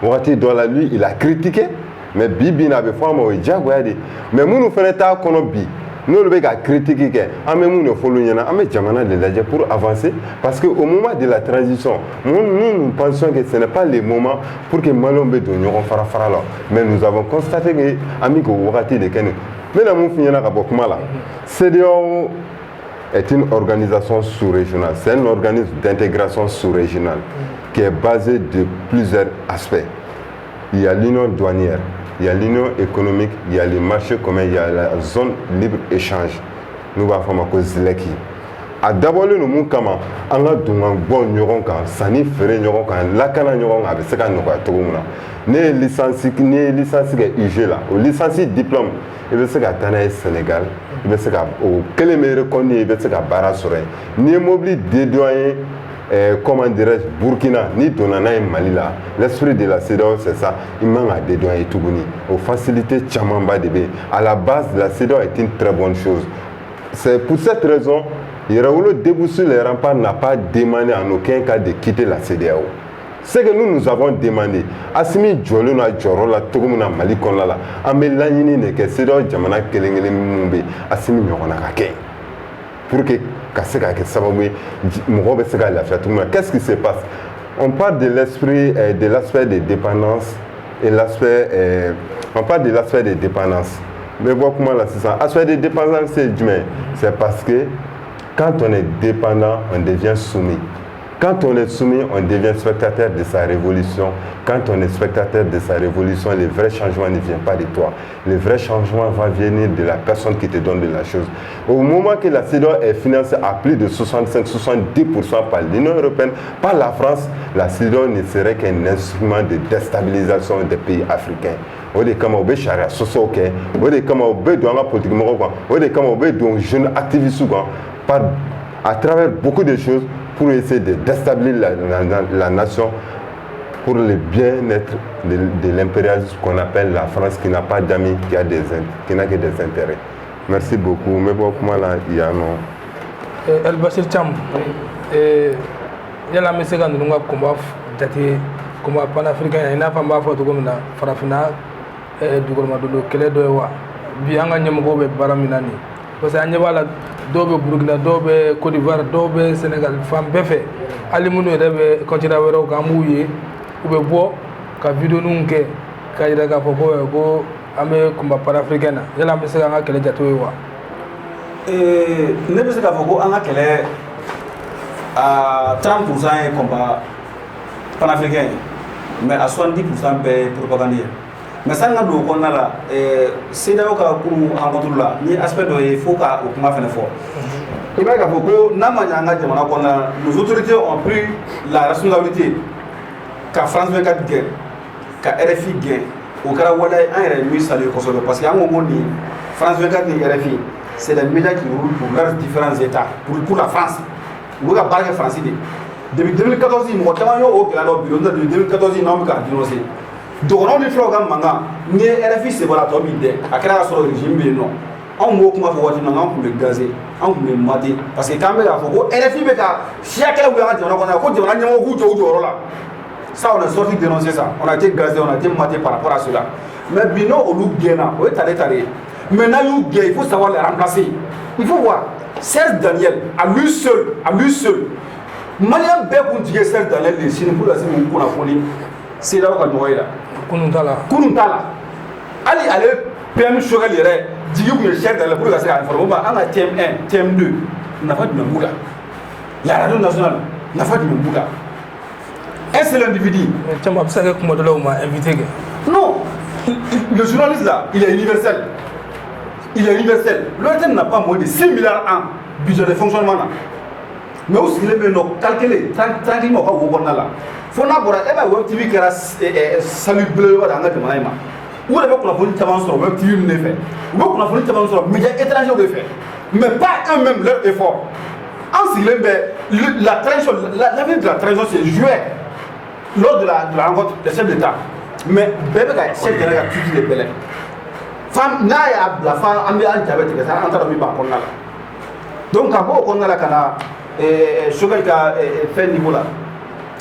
wagati dɔ la lui il a critiqué mais bi na a bɛ fɔ a ma o ye diyagoya de mais minnu fana t'a kɔnɔ bi n'olu bɛ ka critique kɛ an bɛ mun de fɔ olu ɲɛna an bɛ jamana de lajɛ pour avancer parce que au moment de la transition nous pensons que ce n'est pas le moment pour que Maliens bɛ don ɲɔgɔn fara la mais nous avons constaté que an bɛ k'o wagati de kɛ nin n bɛna mun f'i ɲɛna ka bɔ kuma la CEDEAO est une organisation sous-régionale. C'est un organisme d'intégration sous-régionale qui est basé de plusieurs aspects. Il y a l'union douanière, il y a l'union économique, il y a le marché commun, il y a la zone libre-échange. Nous allons faire ma cause Zileki. A d'abord, nous avons dit que nous avons bon ɲɔgɔn kan sanni feere ɲɔgɔn kan lakana ɲɔgɔn kan a bɛ se ka nɔgɔya cogo min na ne ye licence kɛ UG la o licence diplôme i bɛ se ka taa n'a ye Sénégal i bɛ se ka o kelen bɛ reconnu i bɛ se ka baara sɔrɔ yen n'i ye mobili dédouané comment dirais-je Burkina ni donna n'a ye Mali la l'esprit de la CEDEAO c'est ça i man ka dédouaner tuguni o facilité camanba de bɛ yen à la base la CEDEAO est une très bonne chose c'est pour cette raison Yéraoulou debout sur les remparts n'a pas demandé en aucun cas de quitter la CEDEAO. Ce que nous avons demandé, Assimi Djolo na Djoro la Togomuna Mali Konla la, Amé Lanini ne que CEDEAO Jamana Kelengele Mumbe, Assimi Nyokona Kake. Pour que Qu'est-ce qui se passe? On parle de l'esprit, de l'aspect des dépendances et l'aspect, on parle de l'aspect des dépendances. Mais bon, comment là, c'est ça? L'aspect des dépendances, c'est parce que quand on est dépendant, on devient soumis. Quand on est soumis, on devient spectateur de sa révolution. Quand on est spectateur de sa révolution, le vrai changement ne vient pas de toi. Le vrai changement va venir de la personne qui te donne de la chose. Au moment que la CEDEAO est financée à plus de 65-70% par l'Union européenne, par la France, la CEDEAO ne serait qu'un instrument de déstabilisation des pays africains. O de kama o bɛ sariya sɔsɔw kɛ, o de kama o bɛ don an ka politikimɔgɔw kan, o de kama o bɛ don jeunes activistes kan, à travers beaucoup de choses pour essayer de déstabiliser la nation pour le bien-être de l'impérialisme qu'on appelle la France, qui n'a pas d'amis, qui n'a que des intérêts. Merci beaucoup. Mais bon, comment là, il y a non. El Bashir Cham, il y a la messe quand nous avons combat panafricain, il n'a pas mal fait comme ça, Farafina, du gouvernement de l'Okele de Ewa, bien gagné mon gobe Baraminani. Parce que nous avons dobe Burkina, dobe Côte d'Ivoire, dobe Sénégal, femme béfé. Ali Mounou rebe continuer à voir au Gamouye, ou be bois, ka vidéo nous que, ka ira ka popo go ame combat panafricain. Il y a la messe quand kele jato Ewa. Ne bɛ se k'a fɔ ko an ka kɛlɛ à 30% ye combat panafricain mais à 70% bɛɛ ye propagande ye mais sani ka don o kɔnɔna la CEDEAO ka kuru rencontre la ni aspect dɔ ye fo ka o kuma fɛnɛ fɔ i b'a ye k'a fɔ ko n'a ma ɲɛ an ka jamana kɔnɔna la nos autorités ont pris la responsabilité ka France 24 gɛn ka RFI gɛn o kɛra waleya ye an yɛrɛ ye min saluer kosɛbɛ parce que an ko ko nin France 24 ni RFI c'est des médias qui roulent pour leurs différents États, pour la France. Vous avez parlé français. Depuis 2014, nous avons depuis 2014, nous avons dénoncé. Donc, on a dit que nous avons RFI, c'est voilà, à quel âge le régime, non. On m'a dit que nous avons gazé, on m'a maté. Parce que quand même, RFI, chaque ça, on a sorti dénoncer ça. On a été gazé, on a été maté par rapport à cela. Mais Bino, on nous gagne, on est allé. Maintenant, il faut savoir les remplacer. Il faut voir. Serge Daniel, à lui seul, Malien Bébou dit Serge Daniel, les Chinois pour la Chine, pour la folie, c'est là où on est là. Koununtala. Allez, PM Chogal, dit que Serge Daniel, pour la Chine, on a TM1, TM2, on n'a pas de Mboula. La radio nationale n'a pas de Mboula. Un seul individu. Tu m'as observé comment de là on m'a invité. Non, le journaliste là, il est universel. Il est universel. L'OTM n'a pas moins de 6 milliards en budget de fonctionnement. Mais aussi, il est calculé tranquillement au Gouvernement. Il faut que Web TV qui a salué bleu dans le monde. Où est-ce qu'on a fait une tavance sur Web TV ne fait? Où est-ce qu'on a fait une tavance sur les médias étrangers de fait? Mais pas eux-mêmes leur effort. En Syrie, l'avenir de la transition c'est joué lors de la rencontre des chefs d'État. Mais bébé a chef d'État a tué les belles. Femme n'a la femme a mis un diabète que ça entre mis par contre là. Donc à quoi on a la cana Chogal qui a fait niveau là.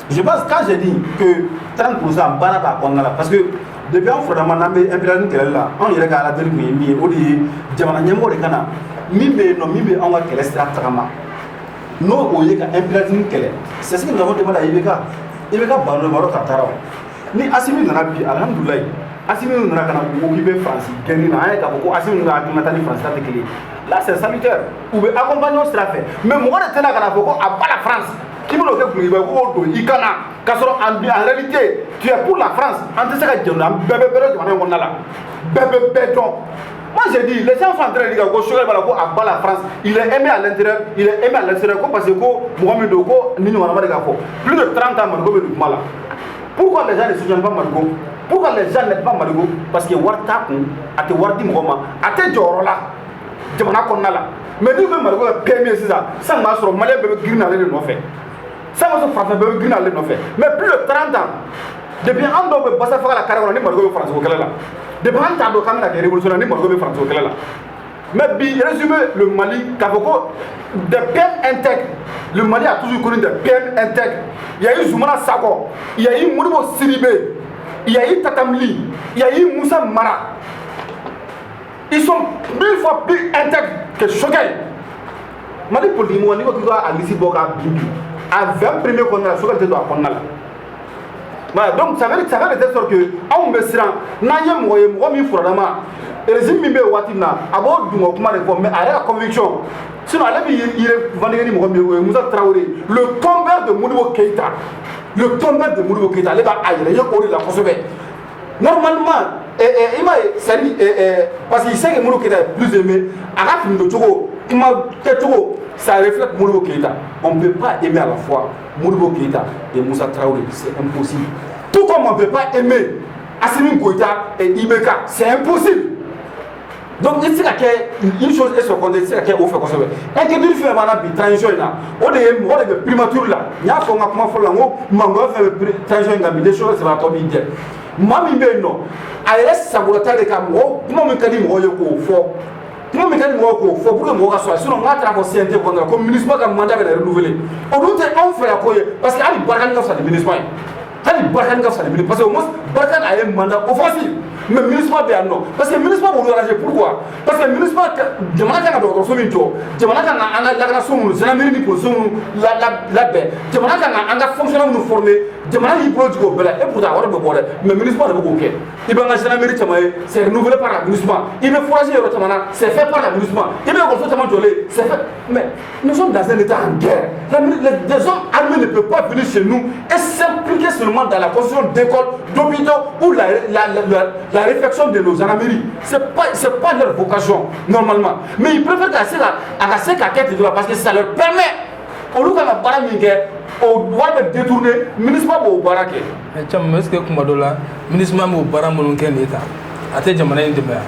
Je pense quand j'ai dit que 30% bana par contre là parce que depuis un fondement n'amé impérialisme qu'elle là on irait à la télé mi au dit jamana nyemo de kana mimbe no mimbe on va qu'elle stratégiquement no oye ka impérialisme qu'elle c'est ce que nous avons demandé à Ibeka bando maro katara ni Assimi nana bi alhamdulillah Assimi nana kana occupé France gagné na ay ka ko Assimi nana akimata ni France ta kele là c'est salutaire ou be accompagner au strafé mais moi de tena kana ko à pas la France qui me le fait pour ko do ikana ka soro en réalité tu es pour la France en te saka jeno bébé on là bébé béton. Moi j'ai dit les gens sont en train de dire que Chogal Balako a bas la France, il est aimé à l'intérieur, parce que Mohamed Doko ni nous plus de 30 ans Margot est mal. Pourquoi les gens ne soutiennent pas Margot? Pourquoi les gens n'aiment pas Margot? Parce que Warta a été Wardi Mouama, a été Jorola, Jamana Konala. Mais nous même Margot est PME c'est ça, sans ma sur Malais bébé green à l'aile de nos faits. Sans ma sur français bébé green à l'aile de nos faits. Mais plus de 30 ans, depuis un an de passer faire la carrière, on est Margot France au Canada. Depuis un temps de caméra qui est révolutionnaire, ni Margot France au Canada. Mais résumé, le Mali, Kaboko, des PM intègres. Le Mali a toujours connu des PM intègres. Il y a eu Zoumana Sako, il y a eu Mouribo Siribé, il y a eu Tatamli, il y a eu Moussa Mara. Ils sont 1000 fois plus intègres que Chogal. Mali politique mo ni ko ko alisi boka bibi à 20 premier qu'on a so que do akonna la voilà donc ça veut de telle sorte que on me sera na ye mo mi furama régime mi be watina abo dungo kuma de ko mais à la conviction sinon ale bi il vendé ni mo Moussa Traoré le tombeur de Modibo Keïta ale ba ayre yo ko la kosobe normalement parce qu'il sait que Modibo Keïta est plus aimé à la fin de Togo ça reflète Modibo Keïta. On ne peut pas aimer à la fois Modibo Keïta et Moussa Traoré, c'est impossible. Tout comme on ne peut pas aimer Assimi Goïta et Ibeka, c'est impossible. Donc il y a une chose est sur le contexte, c'est qu'il faut faire ça. Et que nous faisons maintenant une transition là, on est primature là. Il y a comment faire là, mango fait transition là, mais les choses c'est pas comme il dit. Mami non, elle reste sabotage de Cameroun, comment me dit moi yo fort. Comment me dire moi ko faut pour que moi soit sinon on va travailler CNT contre comme ministre ka mandat va renouveler on doit on fait la koye parce que ali barkan ka sa de ministre ali barkan ka sa de ministre parce que au moins barkan a un mandat offensif mais ministre be non parce que ministre pour arranger pourquoi parce que ministre jamana ka do so min to jamana ka anga la so mun c'est mairie ni position la be jamana ka anga fonctionnaire nous former jamana yi pro diko bela et pourtant wara be bolé mais ministre de ko ke ibanga c'est mairie tamaye c'est renouvelé par la ministre il veut forager le tamana c'est fait par la ministre il veut qu'on soit jolé c'est fait mais nous sommes dans un état en guerre les hommes armés ne peuvent pas venir chez nous et s'impliquer seulement dans la construction d'écoles d'hôpitaux ou la réflexion de nos anaméries. C'est pas leur vocation, normalement. Mais ils préfèrent casser la quête de la parce que ça leur permet, au lieu de la baramingue, au droit de détourner, le ministre au baraké. Mais tu sais que Kumadola, le ministre au baramonké l'État. À tes jamana indépendants.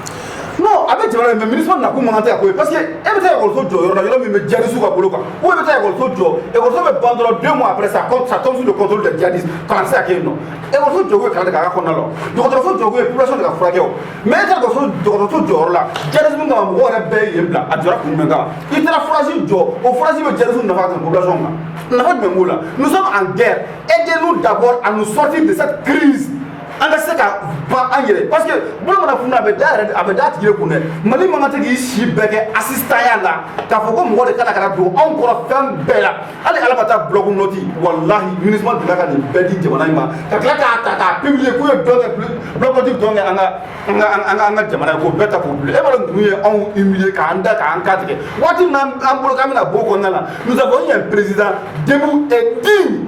Non, avec le ministre n'a pas commenté à quoi parce que every time also Joe, il a mis djihadistes ou à Boloka. Ou every time also Joe, et also me bandera 2 mois après ça tombe sous le contrôle des djihadistes. Quand c'est à qui non. Et also Joe quand il a qu'on a là. Donc also Joe population de la fragué. Mais quand also Joe là, djihadisme dans mon roi est blanc, à dire pour menga. Il était fragile Joe, au fragile djihadisme n'a pas de population là. N'a pas de même là. Nous sommes en guerre. Aidez-nous d'abord à nous sortir de cette crise. Parce que bon on a fumé avec date il est connu mali mangate qui si beke assistant là ka foko mo de kala do encore femme bella ali ala bata blog noti wallahi ministre de la kan bedi jamana ma ka ka publier ko do blog noti do anga jamana ko beta ko publier e bala nguye on humilier ka anda ka encadrer wati na ambolo kamina boko nala nous avons un président debout et digne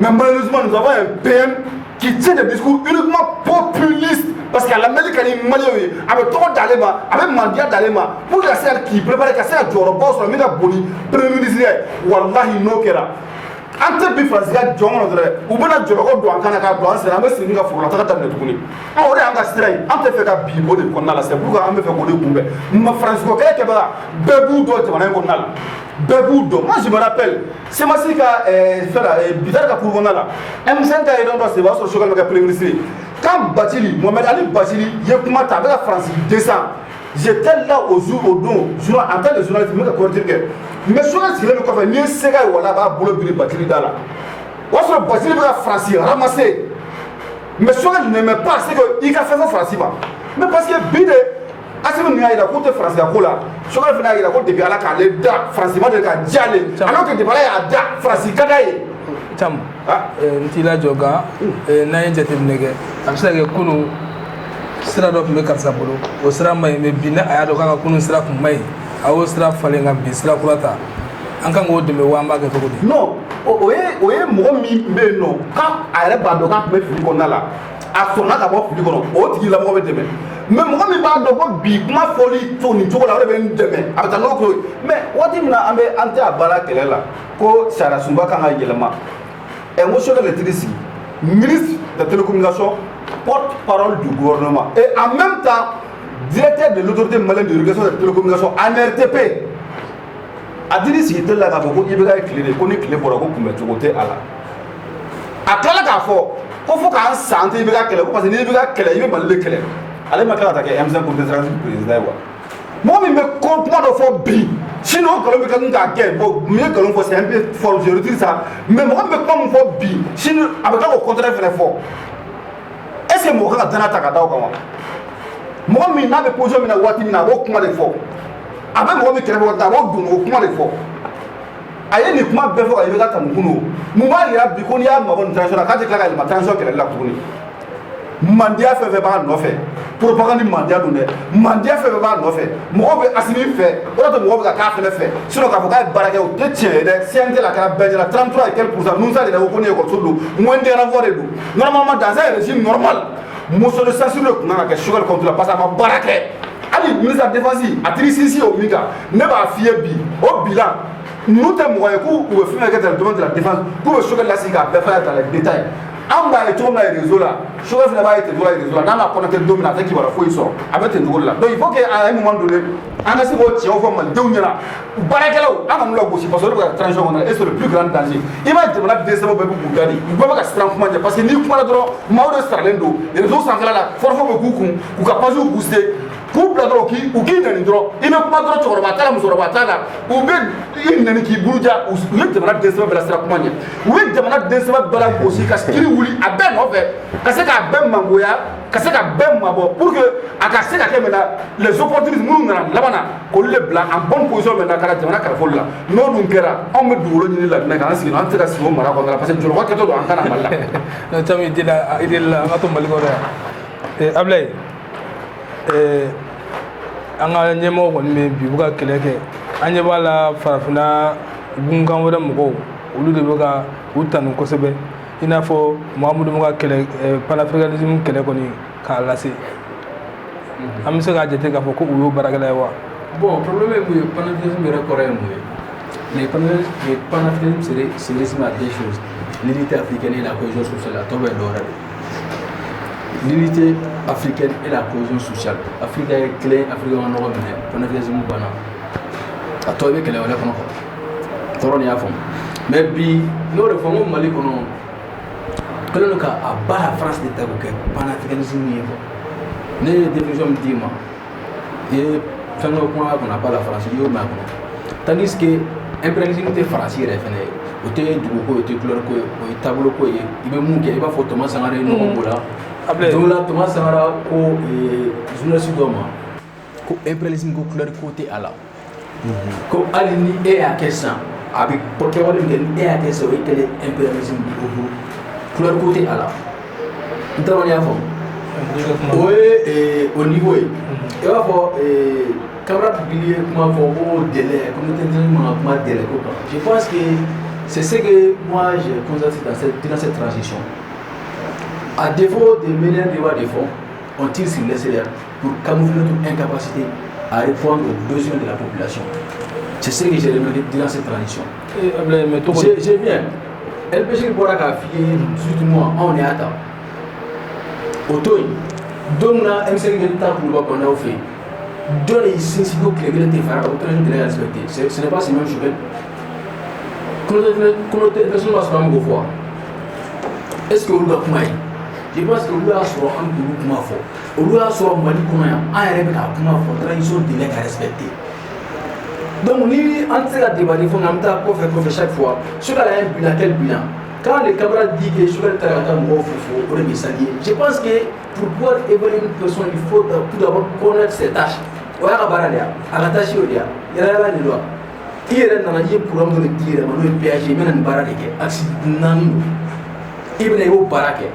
mais malheureusement nous avons un PM qui tient des discours uniquement populistes parce qu'à l'Amérique elle est malheureux avec trop d'alema avec mandia d'alema pour la celle qui prépare la celle du robot sur le mina boni premier ministre wallahi no kera ante bi frasiga jongo dre ou bana jorogo do ankana ka do ansera me singa fo la taka tamne tukuni o re anga stray ante fe ka bi bo de konna la c'est pourquoi ame fe ko de kumbe ma francisco ke ba bebu do jamana ko nala bebu do moi je me rappelle c'est ma sika faire bizarre ka pour là M5 ka ido do c'est va sur chocal ka premier ministre quand Batili Mohamed Ali Batili yekuma ta avec la France descend j'étais là au jour au don en tant que journaliste me ka corriger que mais journaliste le ko fa ni sega wala ba bolo bi Batili dala waso Batili ba France ramasser mais journaliste ne me pas c'est que il a fait ça France mais parce que bide Assimi n'a pas côté français à Kola. Je crois qu'il a depuis à la Calais, français de la Djale. Alors que depuis à Da, français Kadaye. Cham, Ntila Joga, Naïn Jetemnege, Amsage Kunu, Sradok Mekasabolo, Osra May, Bina Ayadoka Kunu Sraf May, Aostra falling up Bisra Kurata. Ankan go de me wamba ke foko di. Non, oye mo mi me no. Quand ayre bado ka me fili konala. A sona ka bo fili kono. O tigi la mo be deme. Mais mo mi bado ko bi kuma foli to ni to la o be deme. Abata no ko. Mais wati mina ambe ante abala kelela. Ko Sara Sumba kan yelema. Et monsieur l'électricité, ministre de la télécommunication, porte-parole du gouvernement et en même temps directeur de l'autorité malienne de régulation de la télécommunication en RTP. A dit si il était là, il y a clé, il y a clé pour la côté à la. A clé là, il faut qu'un santé, il y a clé, parce qu'il y a clé, il y a clé. Allez, ma clé attaquer M5 pour le président. Moi, je me compte moi de faire bi. Sinon, quand on me dit que bon, mieux que l'on fasse un peu fort, je retire ça. Mais moi, je me compte faire bi. Sinon, avec le contraire, il fait fort. Est-ce que moi, je vais t'attaquer comment? Moi, je n'ai pas posé une voiture, je n'ai pas de fort. Avec moi, je n'ai pas de fort. a ye nin kuma bɛɛ fɔ ka i bɛ ka tanu kun mun b'a yira bi ko n'i y'a mabɔ nin transition na k'a tɛ tila ka yɛlɛma transition kɛlɛli la tuguni mandiya fɛn fɛn b'a nɔfɛ propagande mandiya don dɛ mandiya fɛn fɛn b'a nɔfɛ mɔgɔw bɛ Assimi fɛ o de mɔgɔw bɛ ka k'a fɛnɛ fɛ sinon k'a fɔ k'a ye baara kɛ o tɛ tiɲɛ ye dɛ CNT la a kɛra bɛɛ ɲɛna 33 et quelques pourcent Nusa de la ko ni école don moins de renvoi de don normalement dans un régime normal motion de censure de kun kan ka kɛ Choguel contre la parce que a ma baara kɛ hali ministre de la défense a tiri sinsin o min kan ne b'a f'i ye bi o bilan ninnu tɛ mɔgɔ ye k'u bɛ fɛn fɛn kɛ dans le domaine de la défense k'u bɛ Choguel lasigi k'a bɛɛ fɛ dans les détails an b'a ye cogo min na réseau la Choguel fana b'a ye ten cogo la réseau la n'an ka connecté don min na a tɛ kibaruya foyi sɔrɔ a bɛ ten cogo de la donc il faut que à un moment donné an ka se k'o tiɲɛw fɔ malidenw ɲɛna baarakɛlaw an ka n'u lagosi parce que olu bɛ ka transition kɔnɔ et c'est le plus grand danger i b'a jamana dɛsɛbɛw bɛɛ bɛ k'u gadi u bɛɛ bɛ ka siran kuma ɲɛ parce que n'i kumana dɔrɔn maaw de saralen don réseau sanfɛla la forfait bɛ k'u kun k'u ka pages booster k'u bila dɔrɔn u k'i nɛni dɔrɔn i bɛ kuma dɔrɔn cɛkɔrɔba t'a la musokɔrɔba t'a la u bɛ i nɛni k'i buruja u ye jamana dɛsɛbɛ bɛɛ lasira kuma ɲɛ u ye jamana dɛsɛbɛ bɛɛ lagosi ka kiri wuli a bɛɛ nɔfɛ ka se k'a bɛɛ mangoya ka se ka bɛɛ mabɔ pour que a ka se ka kɛ maintenant les opportunistes minnu nana laban na k'olu de bila en bonne position maintenant ka na jamana kalifoli la n'o dun kɛra anw bɛ dugukolo ɲini Laginɛ kan an sigi an tɛ se ka sigi o mara kɔnɔna la parce que jɔlɔkɔ kɛtɔ don an kana Mali la. Caman i deli la an ka to Mali kɔnɔ yan Ablaye an ka ɲɛmɔgɔ kɔni bɛ bi u bɛ ka kɛlɛ kɛ an ɲɛ b'a la farafinna gunkan wɛrɛ mɔgɔw olu de bɛ ka u tanu kosɛbɛ i n'a fɔ Mahamudu bɛ ka kɛlɛ panafricanisme kɛlɛ kɔni k'a lase an bɛ se k'a jate k'a fɔ ko u y'o baarakɛla ye wa. Bon problème ye mun ye panafricanisme yɛrɛ kɔrɔ ye mun ye le panafricanisme se résume à deux choses l'unité africaine et la cohésion sociale a tɔ bɛ dɔ wɛrɛ de l'unité africaine et la cohésion sociale Afrique ye kelen Afrique ka ɲɔgɔn minɛ panafricanisme banna a tɔ bɛ kɛlɛ wɛrɛ kɔnɔ quoi tɔɔrɔ ni y'a faamu mais bi n'o de fɔ n ko Mali kɔnɔ kɛlen don ka a ba France de ta k'o kɛ panafricanisme ye quoi ne ye définition min d'i ma i ye fɛn dɔ kuma a kɔnɔ a ba la France i y'o mɛn a kɔnɔ tandis que impérialisme tɛ Faransi yɛrɛ fɛnɛ ye o tɛ dugu ko ye o tɛ couleur ko ye o ye taabolo ko ye i bɛ mun kɛ i b'a fɔ Thomas Sankara ye ɲɔgɔn b'o la don la Thomas Sankara ko journaliste dɔ ma ko impérialisme ko couleur ko tɛ a la ko hali ni e y'a kɛ sisan a bɛ kɛwale min kɛ ni e y'a kɛ sisan o ye kɛlɛ impérialisme de couleur ko tɛ a la n t'a dɔn n'i y'a faamu o ye au niveau ye i b'a fɔ camarade Bili ye kuma fɔ ko délai communauté internationale man ka kuma délai ko kan je pense que c'est ce que moi j'ai constaté dans cette transition à défaut de mener un débat de fond on tire sur l'extérieur pour camoufler notre incapacité à répondre aux besoins de la population c'est ce que j'ai remarqué dans cette transition j'ai bien El Béchir bɔra k'a f'i ye surtout moi anw de y'a ta o to yen don min na M5 bɛ taa kuluba kɔnɔnaw fɛ yen dɔ de y'i sinsin ko tile kelen tɛ fara o transition tɛ respecté ce n'est pas ce même Choguel communauté internationale b'a sɔrɔ an bɛ k'o fɔ wa est ce que olu ka kuma ye je pense que olu y'a sɔrɔ an bɛ k'olu kuma fɔ olu y'a sɔrɔ Mali kɔnɔ yan an yɛrɛ bɛ k'a kuma fɔ transition délai ka respecté donc ni an tɛ se ka débat de fond an bɛ taa kɔfɛ chaque fois Choguel a un bilan quel bilan quand les camarades disent que Choguel taara ka taa mɔgɔw fo o de bɛ s'allier je pense que pour pouvoir évaluer une personne il faut tout d'abord connaître ses tâches o y'a ka baara de ye a ka tâche y'o de ye yala de don i yɛrɛ nana i ye programme dɔ de di i yɛrɛ ma n'o ye péage i bɛna nin baara de kɛ axe 4 don i bɛna i b'o baara kɛ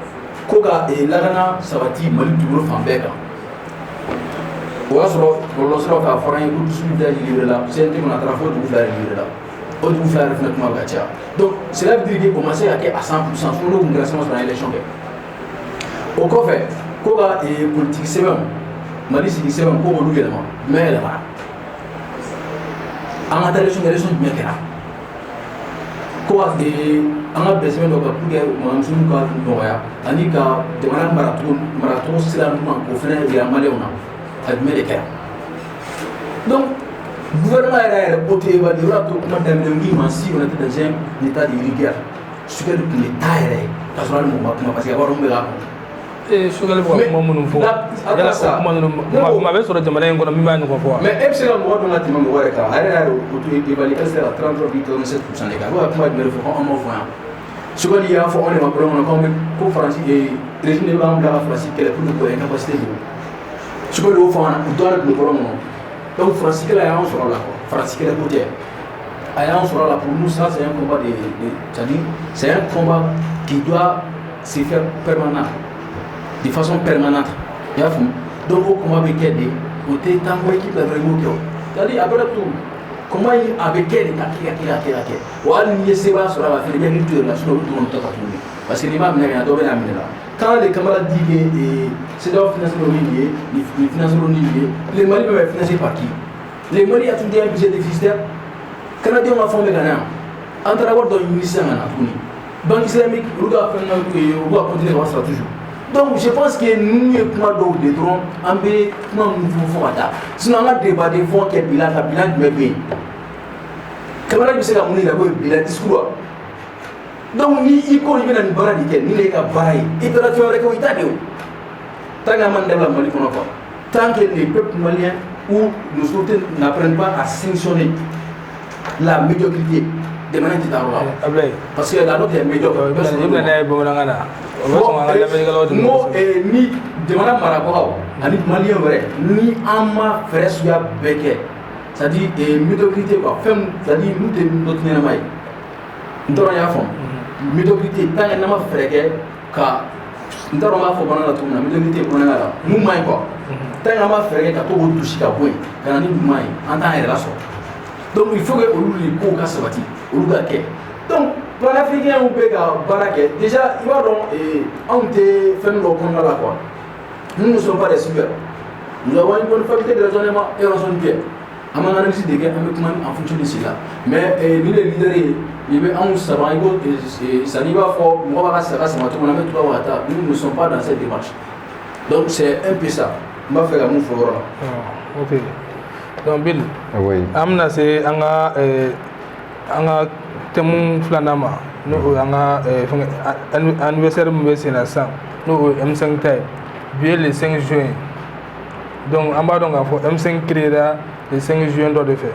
ko ka lakana sabati Mali dugukolo fan bɛɛ kan o y'a sɔrɔ bɔlɔlɔ siraw fɛ a fɔra an ye ko dusu da livré la CNT kɔnɔ a taara fo dugu 2 de livré la o dugu 2 yɛrɛ fɛnɛ kuma bɛ ka caya donc cela veut dire que o ma se ka kɛ à 100% sinon n'o tun kɛra sinon sɔrɔ élection kɛ o kɔfɛ ko ka politique sɛbɛnw Mali sigi sɛbɛn ko k'olu yɛlɛma jumɛn yɛlɛmara an ka taa élection jumɛn kɛra ko ka an ka bɛn sɛbɛn dɔ kan pour que mɔgɔmusoninw ka nɔgɔya ani ka jamana maracogo sira ɲuman k'o fɛnɛ yira maliyɛnw na a jumɛn de kɛra donc gouvernement yɛrɛ auto évalué o y'a to kuma daminɛ n k'i ma si on était dans un état de rigueur Choguel tun bɛ taa yɛrɛ k'a sɔrɔ hali mɔgɔ ma kuma parce que a b'a dɔn mun bɛ k'a kɔnɔ Choguel bɛ ka kuma minnu fɔ yala o kuma ninnu maa bɛ sɔrɔ jamana in kɔnɔ min b'a ɲɔgɔn fɔ wa mais e bɛ se ka mɔgɔ dɔn ka tɛmɛ mɔgɔ yɛrɛ kan a yɛrɛ y'a auto évalué est-ce que 33,87% de kan a bɛ ka kuma jumɛn de fɔ ko an m'o fɔ yan Choguel y'a fɔ anw de ma problème kɔnɔ k'anw bɛ ko Faransi régime de b'an bila ka Faransi kɛlɛ pour que incapacité de Choguel y'o fɔ an na u dɔn de tun bɛ problème kɔnɔ donc Faransi kɛlɛ y'anw sɔrɔ la quoi Faransi kɛlɛ ko tɛ Pour nous, ça c'est un combat c'est un combat qui doit se faire permanent, de façon permanente. Donc au combat avec elle, côté tant équipe de vraiment c'est-à-dire après tout, comment il avec elle ou alors se va sur la faire bien de la sur le monde parce que les mamans n'ont pas là. Quand les camarades disent que c'est dans financer les finances les Mali peuvent être financés par qui? Les Mali a tout un budget déficitaire. Canadiens ont formé Ghana. Entre avoir dans une mission à Natuni. Banque islamique, on doit continuer à faire toujours. Donc je pense que nous, nous des drones, on peut nous faire. Sinon, on a débat des fonds qui est bilan du même pays. Camarades, je sais que nous avons bilan discours. Donc, ni iko ni bena ni bara dike ni le ka bara yi itara tu rek ko itade o tanga man de la Mali kono ko tant que les peuples maliens ou nos autorités n'apprennent pas à sanctionner la médiocrité de manière d'arrêter parce que la note est médiocre mo ni de manière marako ani malien vrai ni ama frère suya beke c'est-à-dire médiocrité quoi femme c'est-à-dire nous de notre némay ndoro ya fond médiocrité tant que nama frère ka ndoro ma fo bana la tuna médiocrité pour na nous mai quoi tant que nama frère ka to toucher ka boy kana ni mai en temps relation donc il faut que olu ko ka sabati olu ga ke donc plan africain ou be ka barake déjà il va donc on te fait le qu'on là quoi nous ne sommes pas des super nous avons une bonne faculté de raisonnement et raison bien à mon analyse de guerre en fonction de cela mais nous les leaders il veut en savoir et ça n'y va fort moi va ça va nous ne sommes pas dans cette démarche donc c'est un peu ça on va faire un move fort là ok donc Bill oui amna c'est anga temun flanama no anga anniversaire mu besina sa no M5 tay bien le 5 juin donc amba donc M5 créera le 5 juin de fait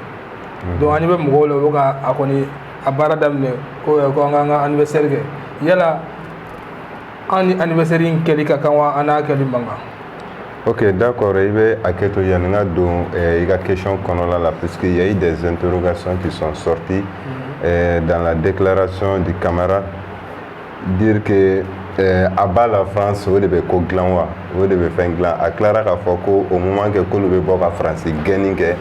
donc ani be mo lo ka akoni abara damne ko anga anniversaire ke yala anniversaire in kelika kanwa ana kelimanga. Ok, d'accord. Il y a une question parce qu'il y a eu des interrogations qui sont sorties dans la déclaration du camarade. Dire que à bas la France, vous devez faire un gland. À Clara Kafoko, au moment que vous devez faire la France, gagner que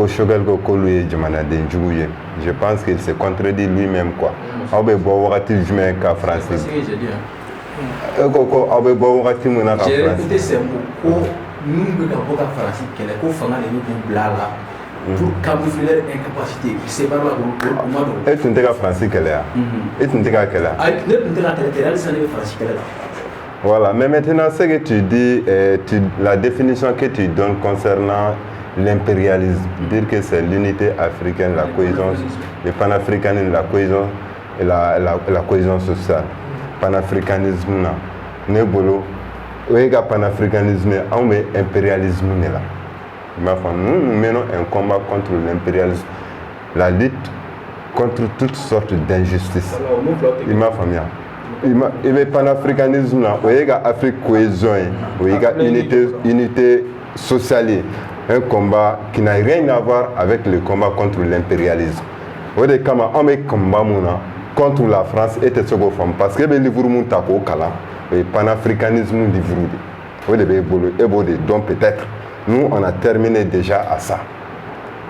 Chogal Kokolu je pense qu'il se contredit lui-même. Vous devez faire la France. J'ai répété ces mots. Nous ne pouvons pas faire ce qu'elle est pour faire les blala pour camoufler leur incapacité. C'est pas là. Et tu n'es pas français qu'elle est. Et tu n'es pas qu'elle est. Voilà, mais maintenant, ce que tu dis, la définition que tu donnes concernant l'impérialisme, dire que c'est l'unité africaine, la cohésion, le panafricanisme, la cohésion et la cohésion sociale. Panafricanisme na nebolo oega panafricanisme on met impérialisme là nous menons un combat contre l'impérialisme, la lutte contre toutes sortes d'injustices. Il m'a famille il panafricanisme là oega Afrique cohésion oega unité sociale, un combat qui n'a rien à voir avec le combat contre l'impérialisme. Ode kama on met combat mona contre la France était ce qu'on fait parce que le livre montako kala et panafricanisme livre donc peut-être nous on a terminé déjà à ça.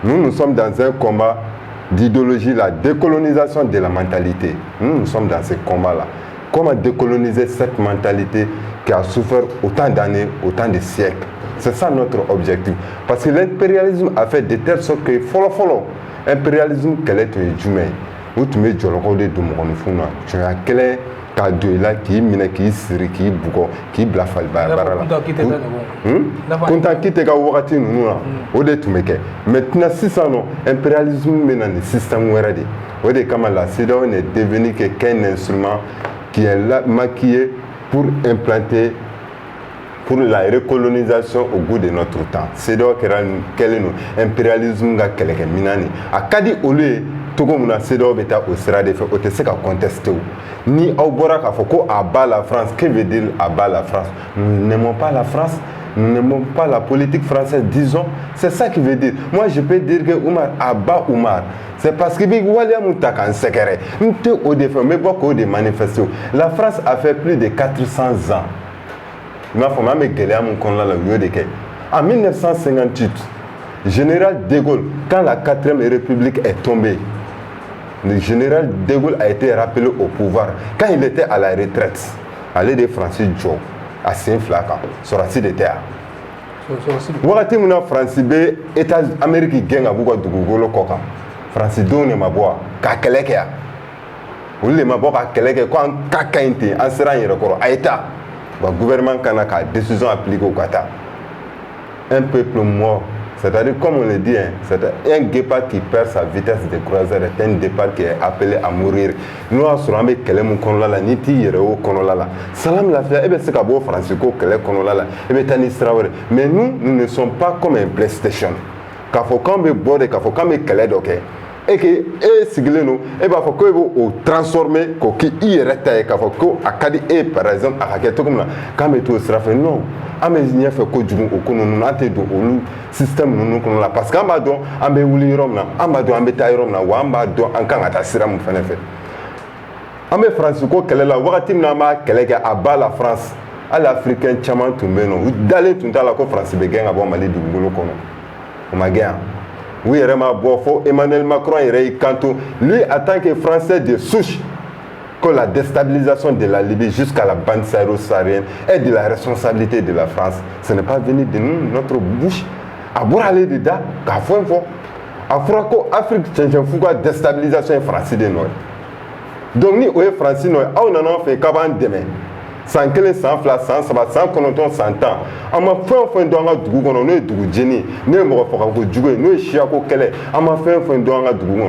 Nous sommes dans un combat d'idéologie, la décolonisation de la mentalité. Nous sommes dans ce combat là. Comment décoloniser cette mentalité qui a souffert autant d'années, autant de siècles. C'est ça notre objectif. Parce que l'impérialisme a fait de telle sorte que follow impérialisme quel est humain. Où tu mets Joloko de Dumornifuna, tu as quel cadeau là qui mine, qui siri, qui bougo, qui blafal barara. Quand quitte Gawati, nous, au de tu meke. Maintenant, si ça non, impérialisme mène un système où est au de Kamala, c'est donc est devenu qu'un instrument qui est là maquillé pour implanter pour la recolonisation au bout de notre temps. C'est donc quel est nous impérialisme ga quelqu'un minani. A Kadi Olé. Tout comme on a cédé au sera des faits, on sait qu'à contester. Ni au Borak à Foko à bas la France. Que veut dire à bas la France? Nous n'aimons pas la France. nous n'aimons pas la politique française, disons. C'est ça qui veut dire. Moi, je peux dire que Oumar, Abba Oumar, c'est parce que la France a fait plus de 400 ans. En 1958, général de Gaulle, quand la 4e République est tombée, le général de Gaulle a été rappelé au pouvoir. Quand il était à la retraite, allé de Francis Joe à Saint-Flacan, sur la site de terre. Wakati muna France be États Amérique genga buka dugugolo koka. France do ne mabwa ka keleke. Ulle mabwa ka keleke ko an kakainte an sera yere koro aita. Ba gouvernement kana ka décision appliquée au Qatar. Un peuple mort. C'est-à-dire, comme on le dit, hein, c'est un guépard qui perd sa vitesse de croisière est un départ qui est appelé à mourir. Nous, on se rend kelemu konolala, niti yereo konolala. Salam la fia, ebe sekabo Francisco kele konolala, ebe tani strawere. Mais nous ne sommes pas comme un PlayStation. Kafo kambe bode, kafo kambe kele doke. Et que, sigileno, ebe afo ko ebo transformer ko ki iereta e kafo ko akadi par exemple, akaketo comme là, kambe to strafe non. Amézigné fait que du coup nous n'avons pas système nous nous là parce qu'en bas donc en bas où les Roms là en bas donc en bas taille Rom là ou en bas donc en quand à Sira mon fait en bas Francisco quelle est la voiture n'a quelle est à bas la France à l'Africain chaman tout menon ou d'aller tout à la co France bégain à bon Mali du boulot comme on m'a gagné oui vraiment bon faux Emmanuel Macron il canto lui en tant que Français de souche que la déstabilisation de la Libye jusqu'à la bande saharo-saharienne est de la responsabilité de la France. Ce n'est pas venu de nous, notre bouche. À boire aller dedans, qu'à fond, à Franco, Afrique, change fouga déstabilisation française de nous. Donc, ni oué français, nous, on en a fait qu'avant demain. Sans que les 100 flas, 100 sabat, 100 connotons, 100 ans. On m'a fait un fin d'ouanga dougou, on a dougou Jenny, nous avons fait un peu de dougou, nous avons fait un peu de on m'a fait un fin d'ouanga dougou.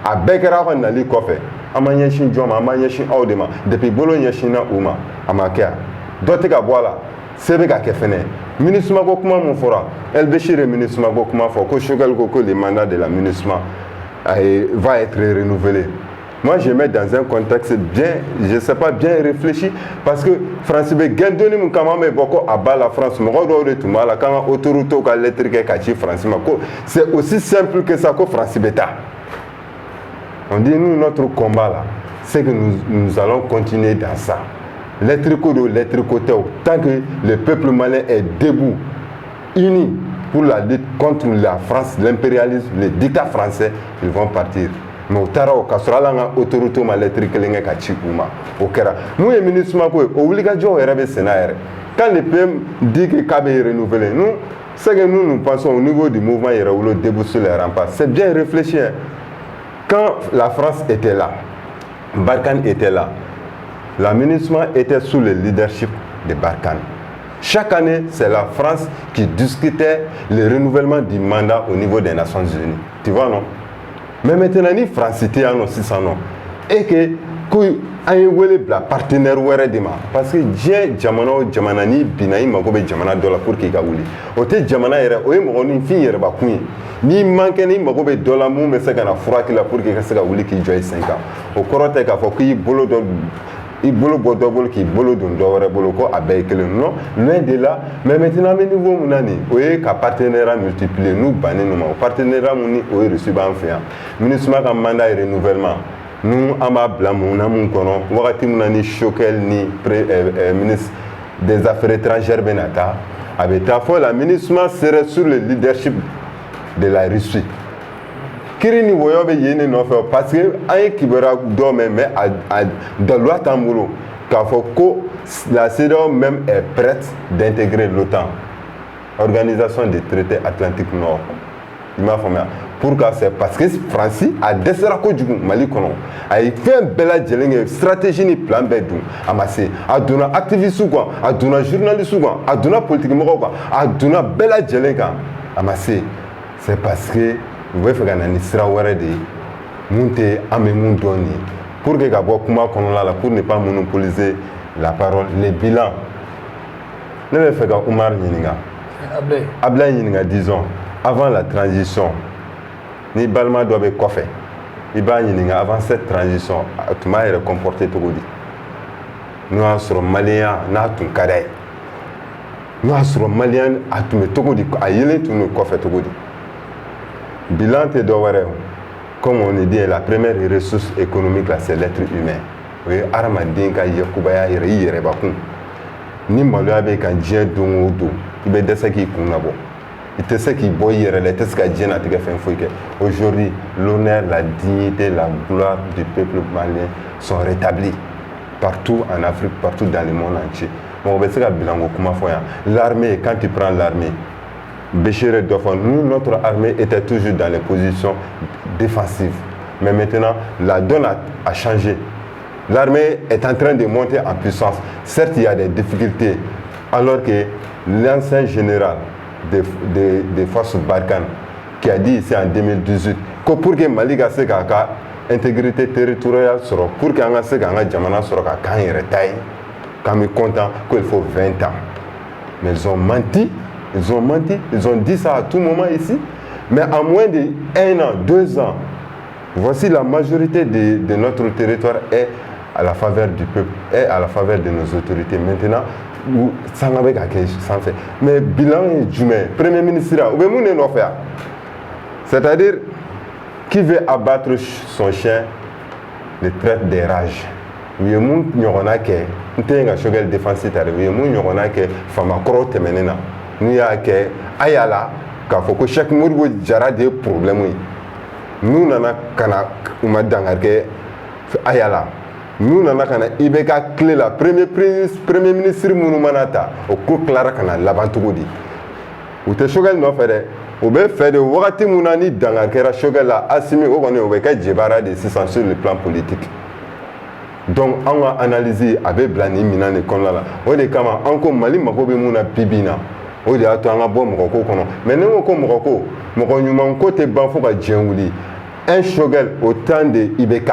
À Bekara, on a dit quoi fait. Amanya shin joma amanya shin audema depuis Bologna shina uma amakia dote ka boala sebe ka kefene ministre mako kuma mon fora El Béchir ministre mako kuma fo ko chogal ko le mandat de la ministre va être renouvelé. Moi je mets dans un contexte bien, je sais pas, bien réfléchi parce que France be gendoni mun kama me boko aba la France mo do de tout mala quand autoroute ka électrique ka chi France mako c'est aussi simple que ça ko France beta. On dit, nous, notre combat là, c'est que nous allons continuer dans ça. Les tricots, tant que le peuple malien est debout, uni pour la lutte contre la France, l'impérialisme, les dictats français, ils vont partir. Mais au Tarao, Kassuralanga, autorité électrique, les Kachikouma, au Kera. Nous, les ministres, obligation est Sénat. Quand le PM dit que Kabe est renouvelé, nous, c'est que nous pensons au niveau du mouvement Yeraoulo debout sur les remparts. C'est bien réfléchi. Quand la France était là, Barkhane était là, l'aménagement était sous le leadership de Barkhane. Chaque année, c'est la France qui discutait le renouvellement du mandat au niveau des Nations Unies. Tu vois, non? Mais maintenant, ni France était en aussi sans nom. Et que, la partenaire parce que j'ai Jamanani Binaï Magobe Jamana dollar pour qu'il gaouli. Ote Jamana era oye mo ni fi yere ba kun ni manque ni Magobe dollar mu me saka na fura ki la pour qu'il saka wuli ki joy 5 ans. O korote ka fo ki bolo do i bolo bodobol ki bolo dun do wore bolo ko abekele non loin de là mais maintenant mes niveau munani oye ka partenaire multiplier nous bané nous partenaire muni oye reçu ba en fait ministre ma mandat et renouvellement. Nous, à ma blâme, nous avons choqué le ministre des Affaires étrangères Benata. Avec ta foi, la ministre serait sur le leadership de la Russie. Kirini Woyobe Yéné non fait parce que un qui verra dormir mais dans l'ouest Tamboulou, la CEDEAO même est prête d'intégrer l'OTAN, Organisation des traités Atlantique Nord. Il m'a formé. Pourquoi? C'est parce que France a déclaré du Mali kono a fait un bel stratégie ni plan bedou amassé a donné activiste quoi a donné journaliste quoi a donné politique quoi a donné bel djelenga amassé. C'est parce que vous voyez faire un isra wéré de monter à mes mondoni pour que gabo kuma kono là pour ne pas monopoliser la parole les bilans ne le fait pas Oumar Nyininga Ablaye Nyininga disons avant la transition ni Balma doit être coiffé. Avant cette transition, tout le monde est comporté tout le monde. Nous sommes Maliens, nous sommes Kadai. n'o y'a sɔrɔ maliyɛn a tun bɛ cogo di a yelen tun bɛ kɔfɛ cogo di bilan tɛ dɔ wɛrɛ o comme on dit la première ressource économique là c'est l'être humain o ye hadamaden ka yakubaya yɛrɛ i yɛrɛbakun ni maloya bɛ kan diɲɛ don o don i bɛ dɛsɛ k'i kun labɔ i tɛ se k'i bɔ i yɛrɛ la i tɛ se ka diɲɛ natigɛ fɛn foyi kɛ aujourd'hui l'honneur la dignité la gloire du peuple malien sont rétablis partout en Afrique partout dans le monde entier mɔgɔ bɛ se ka bilanko kuma fɔ yan l'armée quand tu prends l'armée Béchiré Dofon, nous, notre armée était toujours dans les positions défensives. Mais maintenant, la donne a changé. L'armée est en train de monter en puissance. Certes, il y a des difficultés. Alors que l'ancien général des forces Barkhane, qui a dit ici en 2018 que pour que Mali ait une intégrité territoriale, pour que Mali ait une jamana quand content qu'il faut 20 ans. Mais ils ont menti. Ils ont dit ça à tout moment ici, mais en moins de 1 an, 2 ans, voici la majorité de notre territoire est à la faveur du peuple, est à la faveur de nos autorités. Maintenant, ça n'a pas fait. Mais bilan est Djumé, Premier ministre, c'est-à-dire qui veut abattre son chien, le traite des rages. Oui, nous avons un défensif, oui, nous avons un nous y a que ayala k'a fɔ ko chaque Modibo Jara de problème yi nous nana kana uma dangarke ayala nous nana kana IBK clé la premier ministre minnu mana ta o ko clara kana laban cogo di u tɛ Choguel nɔfɛ dɛ u bɛ fɛ de wagati min na ni dangarkɛra Choguel la Assimi o kɔni o bɛ kɛ jebara de sisan sur le plan politique donc an ka analyse a bɛ bila nin minɛn de kɔnɔna la o de kama an ko Mali mago bɛ mun na bibi na o de y'a to an ka bɔ mɔgɔ ko kɔnɔ mais ne ko ko mɔgɔ ko mɔgɔ ɲuman ko tɛ ban fo ka diɲɛ wuli un Choguel au temps de IBK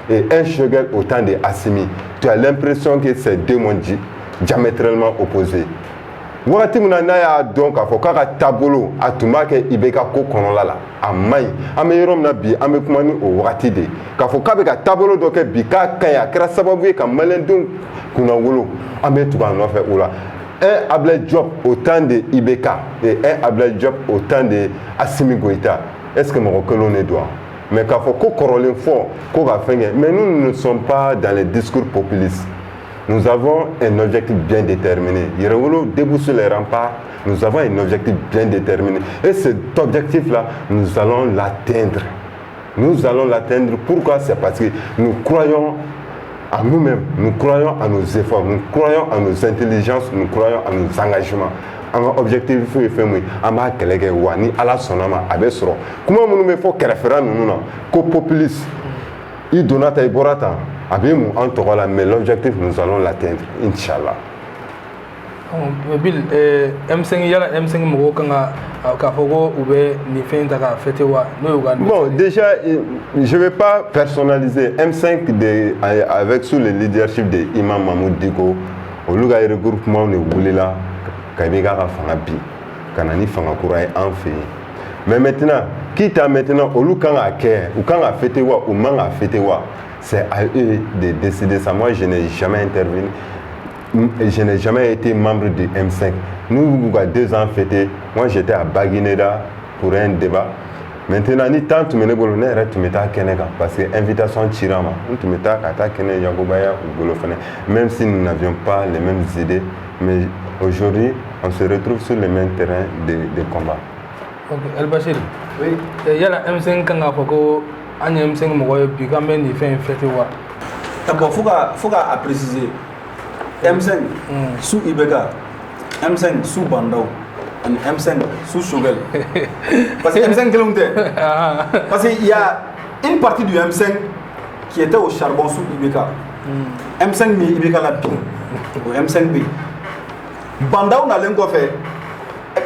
et un Choguel au temps de Assimi tu as l'impression que c'est deux mondes diamétralement opposés wagati min na n'a y'a dɔn k'a fɔ k'a ka taabolo a tun b'a kɛ IBK ko kɔnɔla la a man ɲi an bɛ yɔrɔ min na bi an bɛ kuma ni o wagati de k'a fɔ k'a bɛ ka taabolo dɔ kɛ bi k'a ka ɲi a kɛra sababu ye ka maliyɛndenw kunna wolo an bɛ tugu a nɔfɛ o la un Ablaye Diop au temps de IBK et un Ablaye Diop au temps de Assimi Goïta. Est-ce que mon colonne doit? Mais quand faut qu'on fort, qu'on va faire. Mais nous ne sommes pas dans les discours populistes. Nous avons un objectif bien déterminé. Yereolo débousser les remparts. Nous avons un objectif bien déterminé. Et cet objectif-là, nous allons l'atteindre. Nous allons l'atteindre. Pourquoi? C'est parce que nous croyons à nous-mêmes, nous croyons à nos efforts, nous croyons à nos intelligences, nous croyons à nos engagements. Un objectif il faut faire ama kelege wa ni ala sonama abe soro kuma munu me fo kerefera nunu na ko populiste i donata i borata abe mu en togola mais l'objectif nous allons l'atteindre inchallah. Bill M5 yala M5 mo ka fogo ube ni fenta ka fete wa no Uganda. Bon, déjà je vais pas personnaliser M5 avec sous le leadership de Imam Mahmoud Diko au lugar regroupement ne wulila Kabega ka fanga bi kana ni fanga kura en fait. Mais maintenant, quitte à maintenant au lugar ka ke ou kan a fete wa ou man a fete wa, c'est à eux de décider ça. Moi je n'ai jamais intervenu. Je n'ai jamais été membre du M5. Nous, il y a 2 ans fêtés, moi j'étais à Baguineda pour un débat. Maintenant, ni tant tu me ne bolone, tu me t'as kenega parce que invitation tirama, tu me t'as kata kene yagobaya ou golofane. Même si nous n'avions pas les mêmes idées, mais aujourd'hui, on se retrouve sur le même terrain de combat. Ok, El Bachir. Oui. Il y a la M5 quand on a fait un M5 moyen puis quand même il fait un fête wa. D'abord, faut préciser. M5 sous IBK, M5 sous Bandao, et M5 sous Choguel. Parce que M5 parce qu'il y a une partie du M5 qui était au charbon sous IBK. M5 mais IBK l'a bien. Au M5B. Bandao n'a rien fait.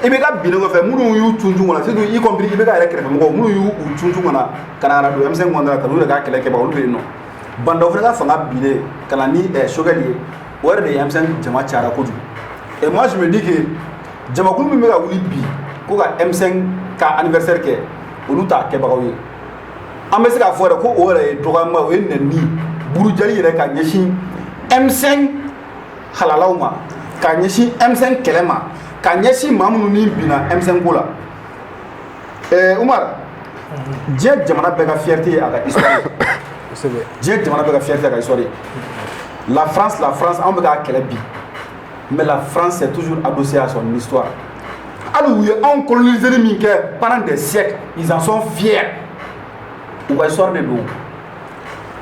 IBK bien fait. Nous you tunjungona. C'est y compris IBK est créé. Nous you tunjungona. Canada do M5 mandala. Nous le gars qui l'a fait. Non. Bandao fait la fanga bien. Canani Choguel. Ouais, de M5 jama chara koju. Et moi je me dis que jama kulu mi mega wuli bi ko ka M5 ka anniversaire ke olu ta ke bagaw ye. An bɛ se ka fɔ ko o yɛrɛ ye dɔgɔyama o ye nɛni buru jali yɛrɛ ka ɲɛsin M5 halalaw ma ka ɲɛsin M5 kɛlɛ ma ka ɲɛsin maa minnu ni binna M5 ko la Umar diɲɛ jamana bɛɛ ka fierté ye a ka histoire diɲɛ jamana bɛɛ ka fierté a ka histoire la France anw bɛ k'a kɛlɛ bi mais la France c'est toujours adossée à son histoire hali u ye anw colonisé min kɛ pendant des siècles ils en sont fiers u ka histoire de don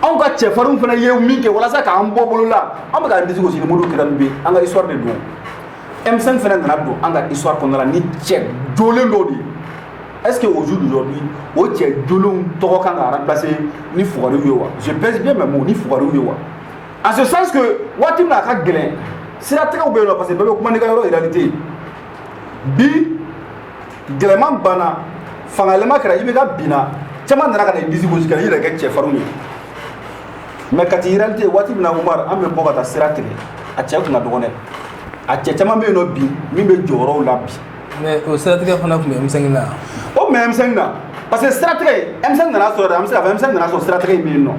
anw ka cɛfarinw fana ye min kɛ walasa k'an bɔ bolo la an bɛ k'an disi gosi ni Modibo Keyita min bɛ an ka histoire de don M5 fana nana don an ka histoire kɔnɔna la ni cɛ jolen dɔ de ye est-ce que au jour d'aujourd'hui o cɛ jolenw tɔgɔ kan ka remplacer ni fugariw ye wa je pèse bien mes mots ni fugariw ye wa en ce sens que waati min na a ka gɛlɛn siratigɛw bɛ yen nɔ parce que bɛɛ bɛ kuma n'i ka yɔrɔ réalité bi gɛlɛman banna fanga yɛlɛma kɛra i bɛ ka binna caman nana ka na i disi gosi ka i yɛrɛ kɛ cɛfarinw ye mais kati réalité waati min na Umar an bɛ bɔ ka taa sira tigɛ a cɛ tun ka dɔgɔn dɛ a cɛ caman bɛ yen nɔ bi min bɛ jɔyɔrɔw la bi mais o siratigɛ fana tun bɛ M5 na o mais M5 na parce que siratigɛ M5 nana sɔrɔ dɛ an bɛ se k'a fɔ M5 nana sɔrɔ siratigɛ in bɛ yen nɔ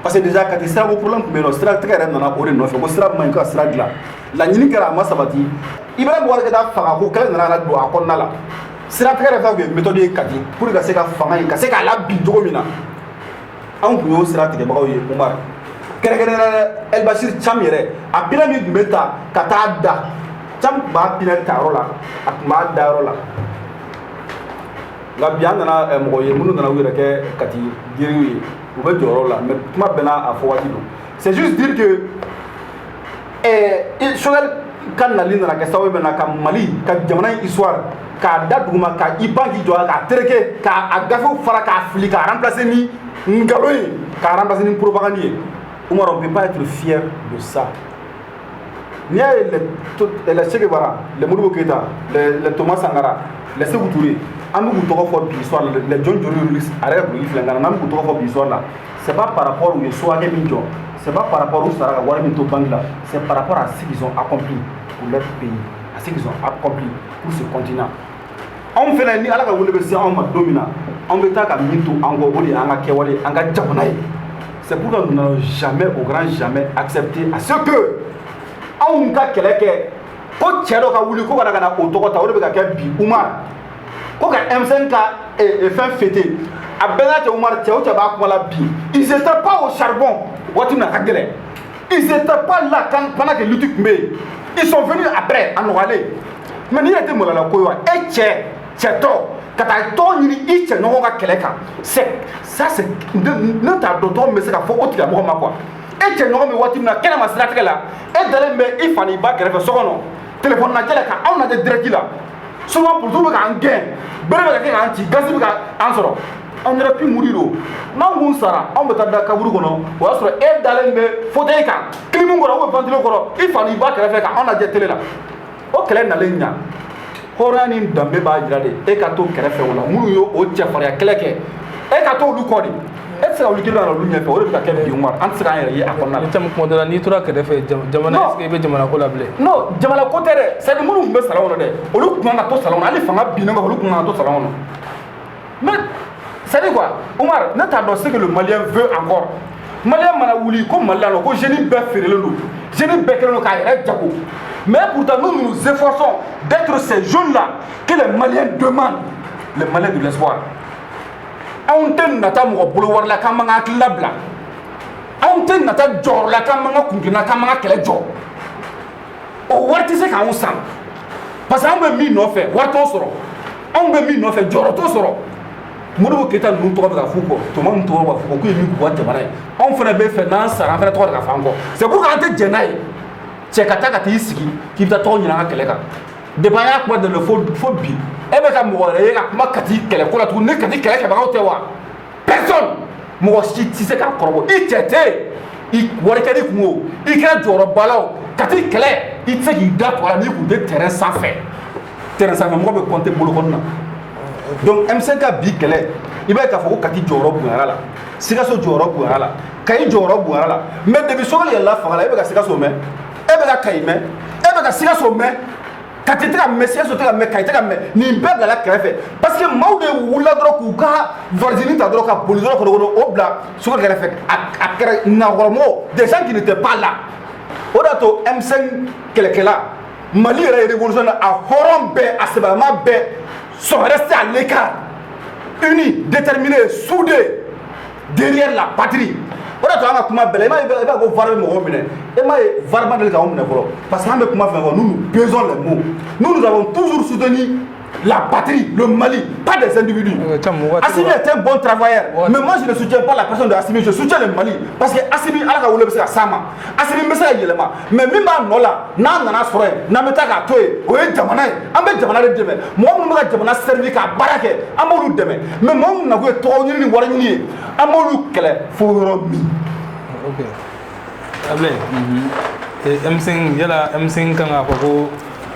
parce que déjà kati sirako problème tun bɛ yen nɔ siratigɛ yɛrɛ nana o de nɔfɛ ko sira man ɲi ka sira dilan laɲini kɛra a ma sabati i bɛ bɔ ka taa fanga ko kɛlɛ nana don a kɔnɔna la siratigɛ yɛrɛ fɛn o fɛn méthode ye kati pour ka se ka fanga in ka se k'a labin cogo min na anw tun y'o sira tigɛbagaw ye Umar kɛrɛnkɛrɛnnenya El Bashir Thiam yɛrɛ a pinɛ min tun bɛ ta ka taa da Thiam tun b'a pinɛ ta yɔrɔ la a tun b'a da yɔrɔ la nka bi an nana mɔgɔ ye minnu nana u yɛrɛ kɛ kati diriw ye u bɛ jɔyɔrɔ la mais kuma bɛɛ n'a a fɔ waati don c'est juste dire que Choguel ka nali nana kɛ sababu bɛ na ka Mali ka jamana in histoire k'a da duguma ka i ban k'i jɔ a la k'a tereke k'a gafew fara k'a fili k'a remplacer ni ngalon ye k'a remplacer ni propagande ye Umar on ne peut pas être fier de ça. N'i y'a ye les Che Guevara, les Modibo Keyita, les Thomas Sankara, les Sékou Touré, an bɛ k'u tɔgɔ fɔ bi histoire la, les John John Lewis a yɛrɛ ka bulon filɛ nka n'an bɛ k'u tɔgɔ fɔ bi histoire la, c'est pas par rapport u ye so hakɛ min jɔ, c'est pas par rapport u sara ka wari min to banque la, c'est par rapport à ce qu'ils ont accompli pour leur pays, à ce qu'ils ont accompli pour ce continent. Anw fɛnɛ ni Ala ka wele bɛ se anw ma don min na, anw bɛ taa ka min to an kɔ o de ye an ka kɛwale an ka jamana ye. C'est pourquoi nous n'allons jamais, au grand jamais, accepter à ce que anw ka kɛlɛ kɛ ko cɛ dɔ ka wuli ko kana ka na o tɔgɔ ta o de bɛ ka kɛ bi Umar ko ka M5 ka fɛn fêter a bɛɛ n'a cɛ Umar cɛ o cɛ b'a kuma la bi ils étaient pas au charbon waati min na a ka gɛlɛn ils étaient pas là pendant que lutte tun bɛ yen ils sont venus après a nɔgɔyalen mais n'i yɛrɛ tɛ maloyala ko ye wa e cɛtɔ ka taa tɔn ɲini i cɛɲɔgɔn ka kɛlɛ kan ça c'est ne t'a dɔn tɔn bɛ se ka fɔ o tigilamɔgɔ ma quoi e cɛɲɔgɔn bɛ waati min na kɛnɛma siratigɛ la e dalen bɛ i fa n'i ba kɛrɛfɛ so kɔnɔ téléphone lajɛ la ka anw lajɛ direct la souvent politique bɛ k'an gɛn bere bɛ ka kɛ k'an ci gasi bɛ k'an sɔrɔ anw yɛrɛ pi muri don n'anw kun sara anw bɛ taa da kaburu kɔnɔ o y'a sɔrɔ e dalen bɛ fauteuil kan clim kɔrɔ ou bien ventilo kɔrɔ i fa n'i ba kɛrɛfɛ ka anw lajɛ télé la o kɛlɛ nalen ɲa hɔrɔnya ni danbe b'a jira de e ka to kɛrɛfɛ o la minnu ye o cɛfarinya kɛlɛ kɛ e ka to olu kɔ de e tɛ se ka wuli k'i bɛ na olu ɲɛfɛ o de bɛ ka kɛ bi Umar an tɛ se k'an yɛrɛ ye a kɔnɔna la. ni caman kuma dɔ la n'i tora kɛrɛfɛ jamana est-ce que i bɛ jamana ko la bilen. non jamana ko tɛ dɛ c'est à dire minnu tun bɛ salon kɔnɔ dɛ olu tun kan ka to salon kɔnɔ hali fanga binnen kɔfɛ olu tun kan ka to salon kɔnɔ mais c'est à dire quoi Umar ne t'a dɔn ce que le Malien veut encore Malien mana wuli ko Mali la ko jeune bɛɛ feerelen don jeune bɛɛ kɛlen don k'a yɛrɛ jago mais pourtant nous nous efforçons d'être ces jeunes là que les Maliens demandent les Maliens de l'espoir. Anw tɛ nata mɔgɔ bolo wari la k'an man ka hakili labila anw tɛ nata jɔyɔrɔ la k'an man ka kunkinna k'an man ka kɛlɛ jɔ o wari tɛ se k'anw san parce que anw bɛ min nɔfɛ wari t'o sɔrɔ anw bɛ min nɔfɛ jɔyɔrɔ t'o sɔrɔ Modibo Keyita ninnu tɔgɔ bɛ ka f'u kɔ Toma ninnu tɔgɔ bɛ ka f'u kɔ k'u ye min k'u ka jamana ye anw fana bɛ fɛ n'an sara an fana tɔgɔ de ka f'an kɔ c'est pourquoi an tɛ jɛn n'a ye cɛ ka taa ka t'i sigi k'i bɛ taa tɔgɔ ɲini an ka kɛlɛ kan depuis an y'a kuma daminɛ fo bi e bɛ ka mɔgɔ wɛrɛ ye ka kuma Kati kɛlɛ ko la tuguni ni Kati kɛlɛ kɛbagaw tɛ wa personne mɔgɔ si tɛ se k'a kɔrɔbɔ i cɛ tɛ yen i warikɛli kun o i kɛra jɔyɔrɔbala o Kati kɛlɛ i tɛ se k'i da to a la n'i kun tɛ terrain sanfɛ mɔgɔ bɛ compter bolokɔni na donc M5 ka bi kɛlɛ i b'a ye k'a fɔ ko Kati jɔyɔrɔ bonyara la Sikaso jɔyɔrɔ bonyara la Kayi jɔyɔrɔ bonyara la mais depuis Choguel yɛlɛla fanga la e bɛ ka Sikaso mɛn e bɛ ka Kayi mɛn e bɛ ka Sikaso mɛn Kati tɛ ka mɛn Sikaso tɛ ka mɛn Kayi tɛ ka mɛn nin bɛɛ bilala kɛrɛfɛ parce que maaw de wulila dɔrɔn k'u ka varzini ta dɔrɔn ka boli dɔrɔn kɔnɔ o bila Choguel kɛrɛfɛ a kɛra nakɔrɔmɔgɔw des gens qui n'étaient pas là o de y'a to M5 kɛlɛkɛla Mali est révolutionnaire à Horombe, à Sebamabé, sont restés à l'écart, unis, déterminés, soudés, derrière la patrie. Parce que nous pesons les mots. Nous avons toujours soutenu la patrie, le Mali, pas des individus. Assimi est un bon travailleur, mais moi je ne soutiens pas la personne de Assimi, je soutiens le Mali. Parce que Assimi, Assimi, mais même Nola, Nana Soren, Nametaka Toy, Oye Jamana, Ambe Jamana de Deme, moi Jamana servi qu'à Barake, Amourou Deme, mais moi n'a pas trop ni Warani, Amourou Kele, Foromi. Ok. Ablé, M5, yala M5 quand à propos.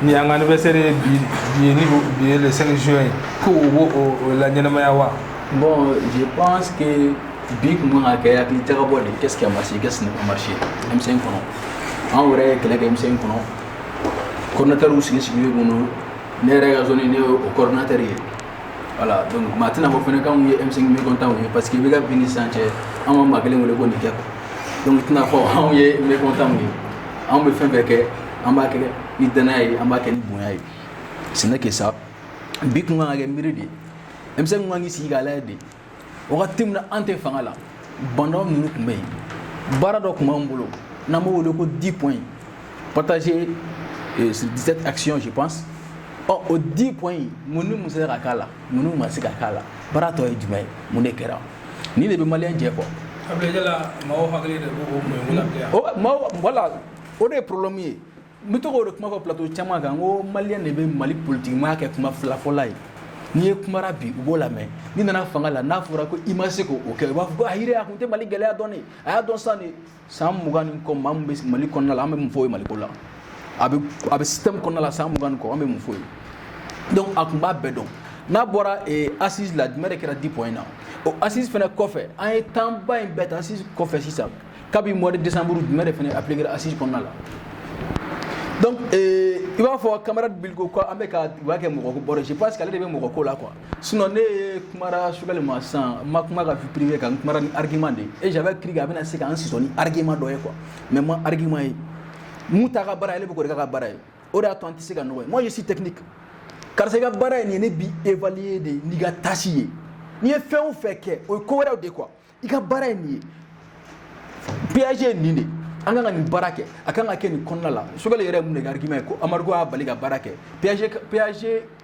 Ni un anniversaire bi le 5 juin ko la nyamayawa. Bon, je pense que big moi que ya ki tagabone qu'est-ce qui a marché, qu'est-ce qui n'a pas marché. M5 kono. En vrai que la M5 kono. Coordinateur aussi qui gono ne rega zone ne au coordinateur. Voilà, donc maintenant on fait quand M5 me content parce que biga bini sanche en ma gele mo le donc tu n'as pas on me content on me fait avec en bas que ni danaye en bas que ni boyaye ce n'est que ça big moi ga miridi M5 moi ngi si gala de o ga timna ante fangala bando nu kumbe bara do kuma mbolo na mo le ko 10 points partager sur 17 actions je pense au 10 points munu musera kala munu masika kala bara to e jumay mune kera ni le be malien je ko après la mawo hagli de bo mo oh mawo voilà o de problème yi mi to ko kuma plateau chama ga ngo malien ne be mali politique ma ke kuma fla folay ni kuma rabi ubo la me ni nana fanga la na fura ko imase ko o ke wa ko ahire akunte mali gele adoni aya don sani sam mugani ko mambe mali kon na la am fo mali ko la abi système kon na la sam mugani ko am fo donc akumba bedon na bora assise la mere kera 10 points na o assise fena kofe ay tamba en beta assise kofe sisa kabi mois de décembre mere fena appliquer assise kon na la donc il va falloir camarade bilgo quoi ameka va ke mo ko boro je pense qu'elle devait mo ko là quoi sinon ne kumara sugal ma san ma kuma ga privé kan kumara argument de et j'avais crié ga bena sika en sisoni argument do quoi mais moi argument yi mutaka bara ele ko ga bara ora to anti sika no moi je suis technique car c'est ga bara ni ne bi évaluer de ni ga tachier ni fait ou fait que o ko wera de quoi il ga bara ni PAG ni ne anga ni barake akanga ke ni konnala sogale yere mun ne argument ko amargo baliga barake PAG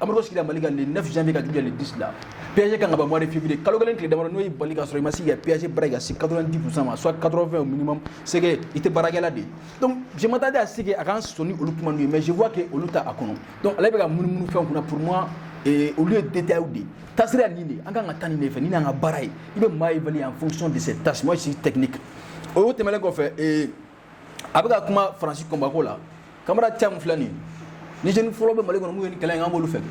amargo sikida baliga le 9 janvier ka le 10 là PAG kanga ba mois de février kalogalen ke damaro no baliga so ma siga PAG baraga si 90% soit 80 au minimum c'est que il te barake là de donc je m'attendais à ce que akan soni olukuma no mais je vois que oluta akono donc ala be ga mun fait pour moi et au lieu d'été audi tasira nini anga ngatani ne fe nini anga barai ibe ma évaluer en fonction de cette tâche moi je suis technique o temele ko fait et avec kuma Francis Kombako là camarade Thiam Flani ni jeune folo be mali ko mu ni kala ngam lu fek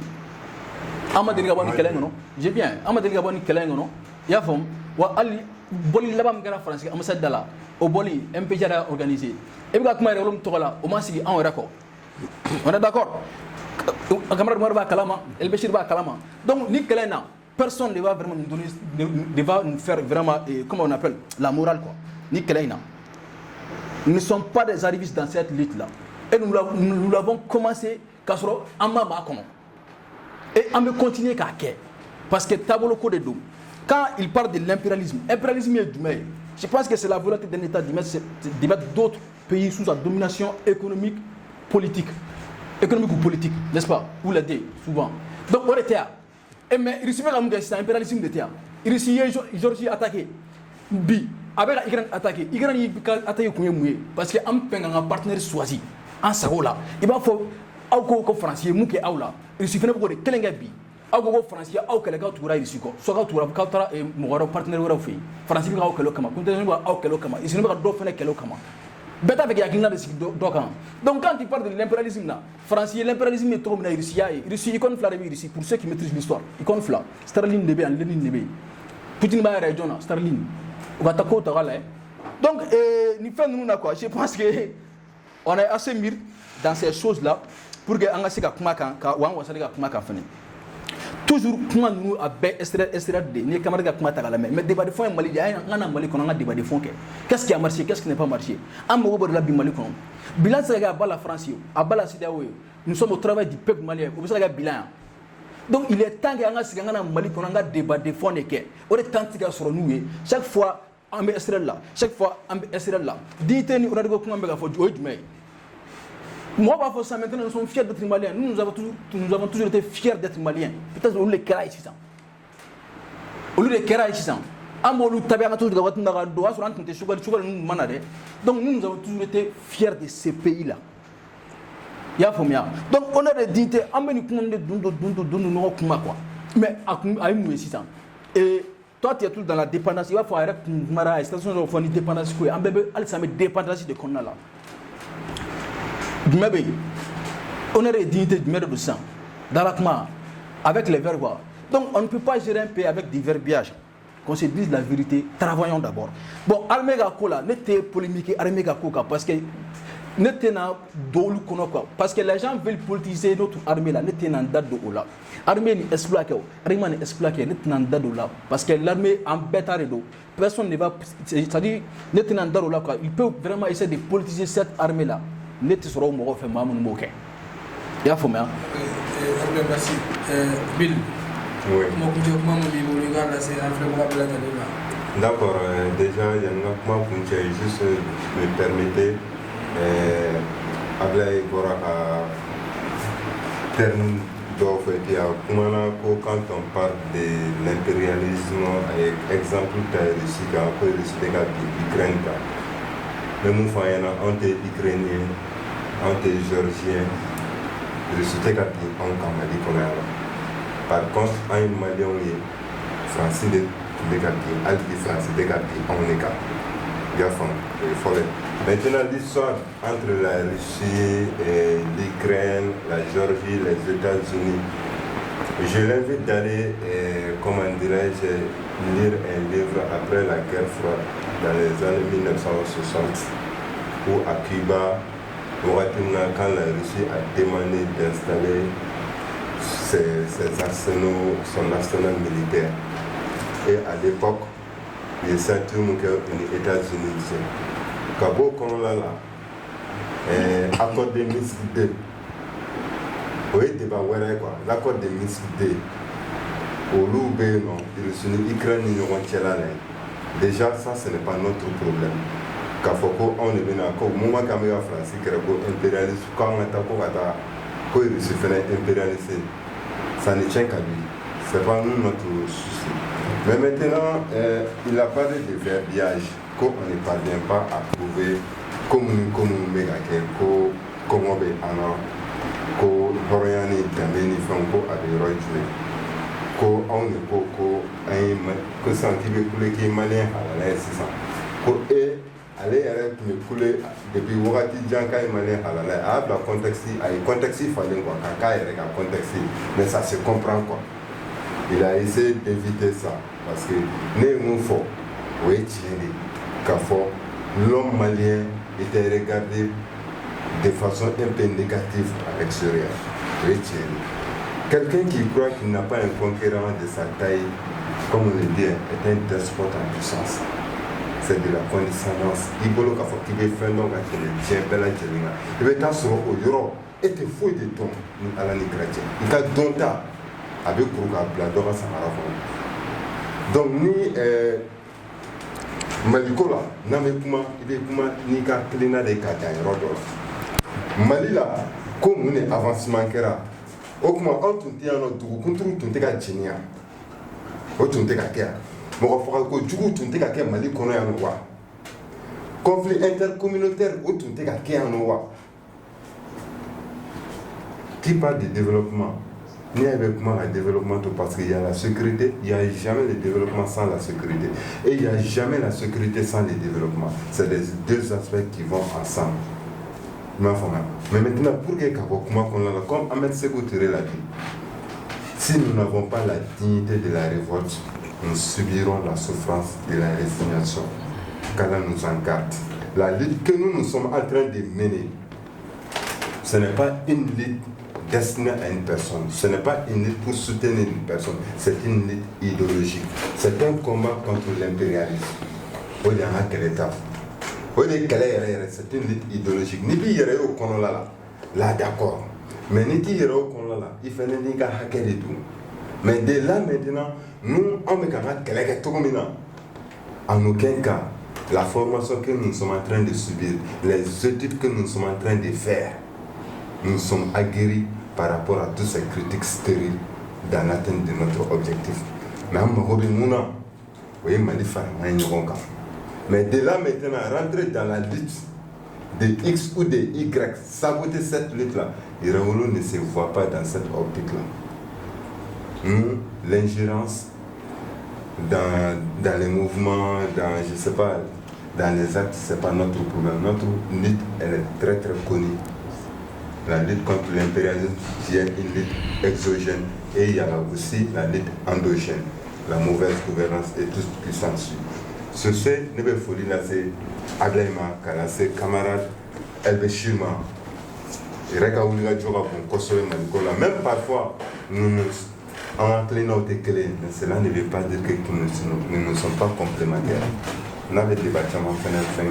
amade ga boni kala ngono je bien amade ga boni kala ngono ya fam wa ali boli labam gana France ambassade dala o boli MPJ a organisé e ga kuma relum to la o ma sigi en rako on est d'accord camarade Mor ba kalama El Bashir ba kalama donc ni kala na personne ne va vraiment nous donner ne va nous faire vraiment comment on appelle la morale quoi ni kala na. Nous ne sommes pas des arrivistes dans cette lutte-là. Et nous l'avons commencé en Mamakono. Et on veut continuer qu'à quai. Parce que Taboloko de Dom, quand il parle de l'impérialisme, l'impérialisme est du meilleur. Je pense que c'est la volonté d'un État de mettre d'autres pays sous sa domination économique, politique. Économique ou politique, n'est-ce pas? Vous l'avez souvent. Donc, on était là. Et mais il recevait c'est un impérialisme de terre. Il recevait Georgie attaqué. Bi. Avec Iran attaqué, Iran attaqué parce que am penga un partenaire choisi en sagola il va faut au ko français mu ke awla il suffit ko de kelenga bi au ko français au kele ka tura ici ko so ka tura ka tara mo garo partenaire wara fi français bi ka kelo kama kunte ni ba au kelo kama ici ne ba do fene kelo kama beta avec yakina de do kan donc quand il parle de l'impérialisme là français l'impérialisme est trop na ici icon fla de ici pour ceux qui maîtrisent l'histoire icon fla Sterling de en Lenin de Poutine ba région Sterling. Donc, nous faisons quoi? Je pense qu'on est assez mûr dans ces choses-là pour que nous puissions toujours comment nous a extrait de ni camarade comment ta la mais débat de fond Mali on a Mali qu'on a débat de fond qu'est-ce qui a marché qu'est-ce qui n'a pas marché am mo la bi Mali qu'on bilan c'est à la France à la CEDEAO nous sommes au travail du peuple malien au ça bilan donc il est temps que on a Mali qu'on a débat de fond que on est temps que sur nous chaque fois on est extrait là chaque fois on est extrait là dites ni on a dit comment on va faire mais moi, maintenant, nous sommes fiers d'être Maliens. Nous avons toujours été fiers d'être Maliens. Peut-être au lieu de Kera ici. Au lieu de Kera ici. Donc nous avons toujours été fiers de ces pays-là. Donc on a des dignités. Et toi, tu es toujours dans la dépendance. Il va falloir arrêter la station de dépendance. Dépendance de Konala. On a des dignités de merde de sang dans la CMA avec les verbes. Donc on ne peut pas gérer un pays avec des verbiages. Qu'on se dise la vérité, travaillons d'abord. Bon, Armée Gakola, n'était polémique Armée Gakoka parce que n'était na dolu kono quoi. Parce que les gens veulent politiser notre armée là, n'était na date de là. Armée ni exploité, armée ni exploité, n'était na date de là. Parce que l'armée en bêta redo, personne ne va, c'est-à-dire n'était na date de là quoi. Il peut vraiment essayer de politiser cette armée là. N'était sur au mot fait maman moqué. Il y a faut bien. Merci. Bill. Oui. D'accord, déjà, il y a un point pour juste me permettez, Ablaye Gora a terme d'offre quand on parle de l'impérialisme, exemple, tu as réussi à l'Ukraine. Mais nous faisons anti-ukrainien, anti-géorgien, réussite à l'Ukraine. Par contre, un Malien français de Dégati, Alpi français Dégati, on est cas. Maintenant, l'histoire entre la Russie, l'Ukraine, la Géorgie, les États-Unis, je l'invite d'aller, comment dirais-je, lire un livre après la guerre froide, dans les années 1960, où à Cuba, quand la Russie a demandé d'installer ses arsenaux, son arsenal militaire. Et à l'époque, il s'est trouvé que les États-Unis disaient Kabo Konola, accord de Minsk 2. Oui, débat, l'accord de Minsk 2. Au Loubé, non, l'Ukraine, déjà, ça, ce n'est pas notre problème. Kafoko, on est venu encore, au moment où on a France, qui est impérialiste, quand on a impérialisé. Ça ne tient qu'à lui. Ce n'est pas nous notre souci. Mais maintenant, il a parlé de verbiage qu'on ne parvient pas à trouver comme nous mégake, comme on veut en ko Horiani Dameni Franco à des rois ko on ne peut que sentir que les Maliens à la c'est ça. Ko et aller me couler depuis Wagati Janka et Malien à la contexte, il fallait quoi, Kaka et contexte, mais ça se comprend quoi. Il a essayé d'éviter ça, parce que nous faut, oui, l'homme malien était regardé de façon un peu négative à l'extérieur. Oui, quelqu'un qui croit qu'il n'a pas un conquérant de sa taille, comme on le dit, est un despote en puissance. C'est de la condescendance. Il faut qu'il y ait fait donc à il va être sur au Euro et te fouille de ton à la Nigratia. Il a donné avec Kourouka Bladora Samara. Donc, ni Malikola, Namekuma, Ibekuma, Nika, Klina de Kata et Rodola. Malila, comme on est avancement kera, Okuma, Antuntia, notre Kuntru, Tunteka Chinia, Otunteka Kea. Ko jugu tun tɛ ka kɛ Mali kɔnɔ yan wa conflit intercommunautaire o tun tɛ ka kɛ yan wa qui parle de développement n'y a pas de développement parce qu'il y a la sécurité, il n'y a jamais le développement sans la sécurité et il n'y a jamais la sécurité sans le développement. C'est les deux aspects qui vont ensemble. Mais maintenant pour que comme Ahmed Sékou Touré l'a dit, si nous n'avons pas la dignité de la révolte, nous subirons la souffrance de la résignation. Qu'Allah nous en garde. La lutte que nous sommes en train de mener, ce n'est pas une lutte destinée à une personne. Ce n'est pas une lutte pour soutenir une personne, c'est une lutte idéologique. C'est un combat contre l'impérialisme. C'est une lutte idéologique. Ni bi yere au konola là d'accord. Mais ni ti yere au konola, il fait ni ka hacker et tout. Mais dès là maintenant, nous on me kama keleke tout comme en aucun cas, la formation que nous sommes en train de subir, les études que nous sommes en train de faire, nous sommes aguerris par rapport à toutes ces critiques stériles dans l'atteinte de notre objectif. Mais dès là maintenant, rentrer dans la lutte de X ou de Y, saboter cette lutte-là, Iraolo ne se voit pas dans cette optique-là. Nous, l'ingérence dans les mouvements, je sais pas, dans les actes, c'est pas notre problème. Notre lutte, elle est très très connue. La lutte contre l'impérialisme, qui est une lutte exogène, et il y a aussi la lutte endogène, la mauvaise gouvernance et tout ce qui s'ensuit. Sur ce, nous devons folie là, c'est Ablaïma, c'est camarade Elbeshima. Même parfois, nous en plein autre clé, mais cela ne veut pas dire que nous ne sommes pas complémentaires. On avait débattu en fin de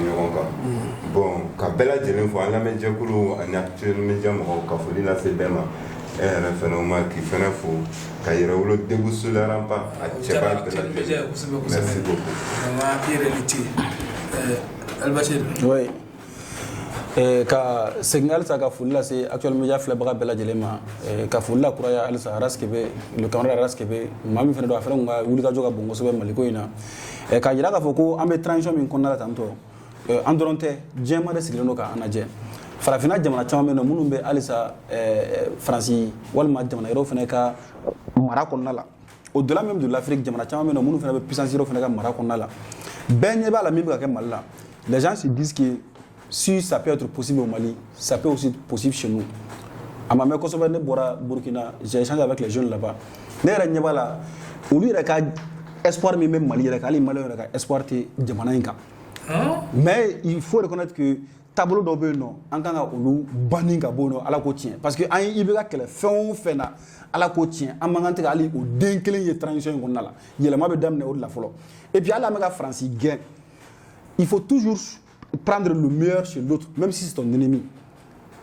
bon, quand Bella Djelin fois, la média coulou, un actuel média, quand folie là, c'est Bema. Un phénomène qui fait un faux, quand il y a eu début sur la rampe, à Tchèba. Merci beaucoup. Oui. Ka signal ça ka fulla c'est actuellement média flebra bela jelema ka fulla kuraya alsa raskebe le camarade raskebe mami fene do afere nga wuli ka joga bongo sobe maliko ina ka jira ka foko ambe transition min konna tanto andronte jema de sigleno ka anaje farafina jamana chama no munum be alsa franci walma jamana ro fene ka mara konna la au delà même de l'Afrique jamana chama no munum fene be puissance ro fene ka mara konna la benye ba la même ka malla les gens se disent que si ça peut être possible au Mali, ça peut aussi être possible chez nous. À ma mère, quand je suis Burkina, j'ai échangé avec les jeunes là-bas. Au lieu d'espoir même Mali, il y a espoir de Manaïka. Mais il faut reconnaître que tableau d'obé non, en tant que baninga bono à la côtière. Parce que en Ibéra que les fait à la côtière, en mangante ali au déclin de transition qu'on a là. Il y a la mabe dame de la follow. Et puis à la méga France, il faut toujours prendre le meilleur chez l'autre, même si c'est ton ennemi.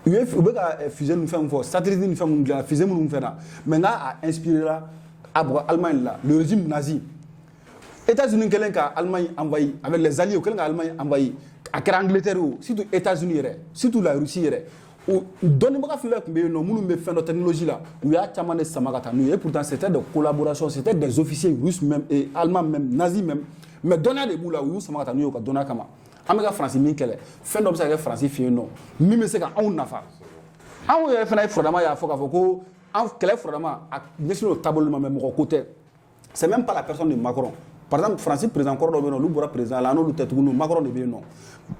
Il y a une fusion nous fait une fois, satellite nous fait une fusion nous fait là. Maintenant a inspiré là, Allemagne là, le régime nazi. États-Unis quelqu'un Allemagne envahi avec les alliés, quelqu'un Allemagne envahi, à Angleterre surtout États-Unis surtout la Russie ou donnez-moi faire que nous nous fait notre technologie là. Où il y a tellement de samagata nous et pourtant c'était de collaboration, c'était des officiers russes même et allemands même, nazis même. Mais donner des bouts là où samagata nous donner comment. Amérique français min kele fait d'homme ça que français fait non mimi c'est quand on nafa on y a fait frodama ya foka foko en kele frodama a sur le tableau même côté c'est même pas la personne de Macron par exemple français président encore do non lu président là non lu tête nous Macron de bien non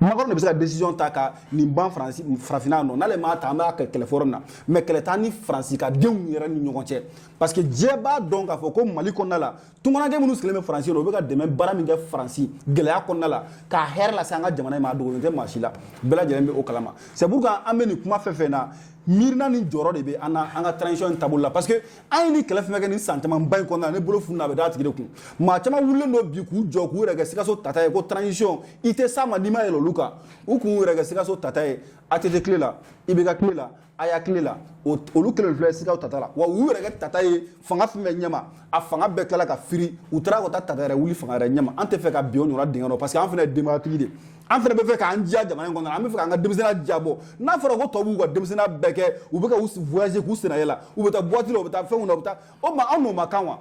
Macron ne bisa décision taka ni ban français frafina non na le ma ta ma kele forum na mais kele tani français ka deun yera ni ñogonté parce que djeba donc a foko Mali konna la tungona ke munu skeleme français no be ka demain barami ge français gelaya konna la ka her la sanga jamana ma do nte machila bela jelembe o kalama c'est pourquoi ameni kuma fefe na mirna ni joro de be ana anga transition tabou la parce que ay ni kele feme ke ni sentiment bay konna ne bolo funa be dati ku ma chama wulen do bi ku jo ku rega sikaso tata ko transition ite sama dima elo luka u ku rega sikaso tata atete clé là ibega clé là aya clé là o lu kele fle sikaso tata la wa u rega tata fanga fme nyama a fanga be kala ka firi u tra ko tata re wuli fanga re nyama ante fe ka bion ora dingano parce que en fait démocratie en fait be fe ka andia jamana ngona am fe ka nga demsena diabo na foro ko tobu ko demsena beke u be ka voyager ku sena yela u be ta boîte lo be ta fe uno be ta o ma anu makanwa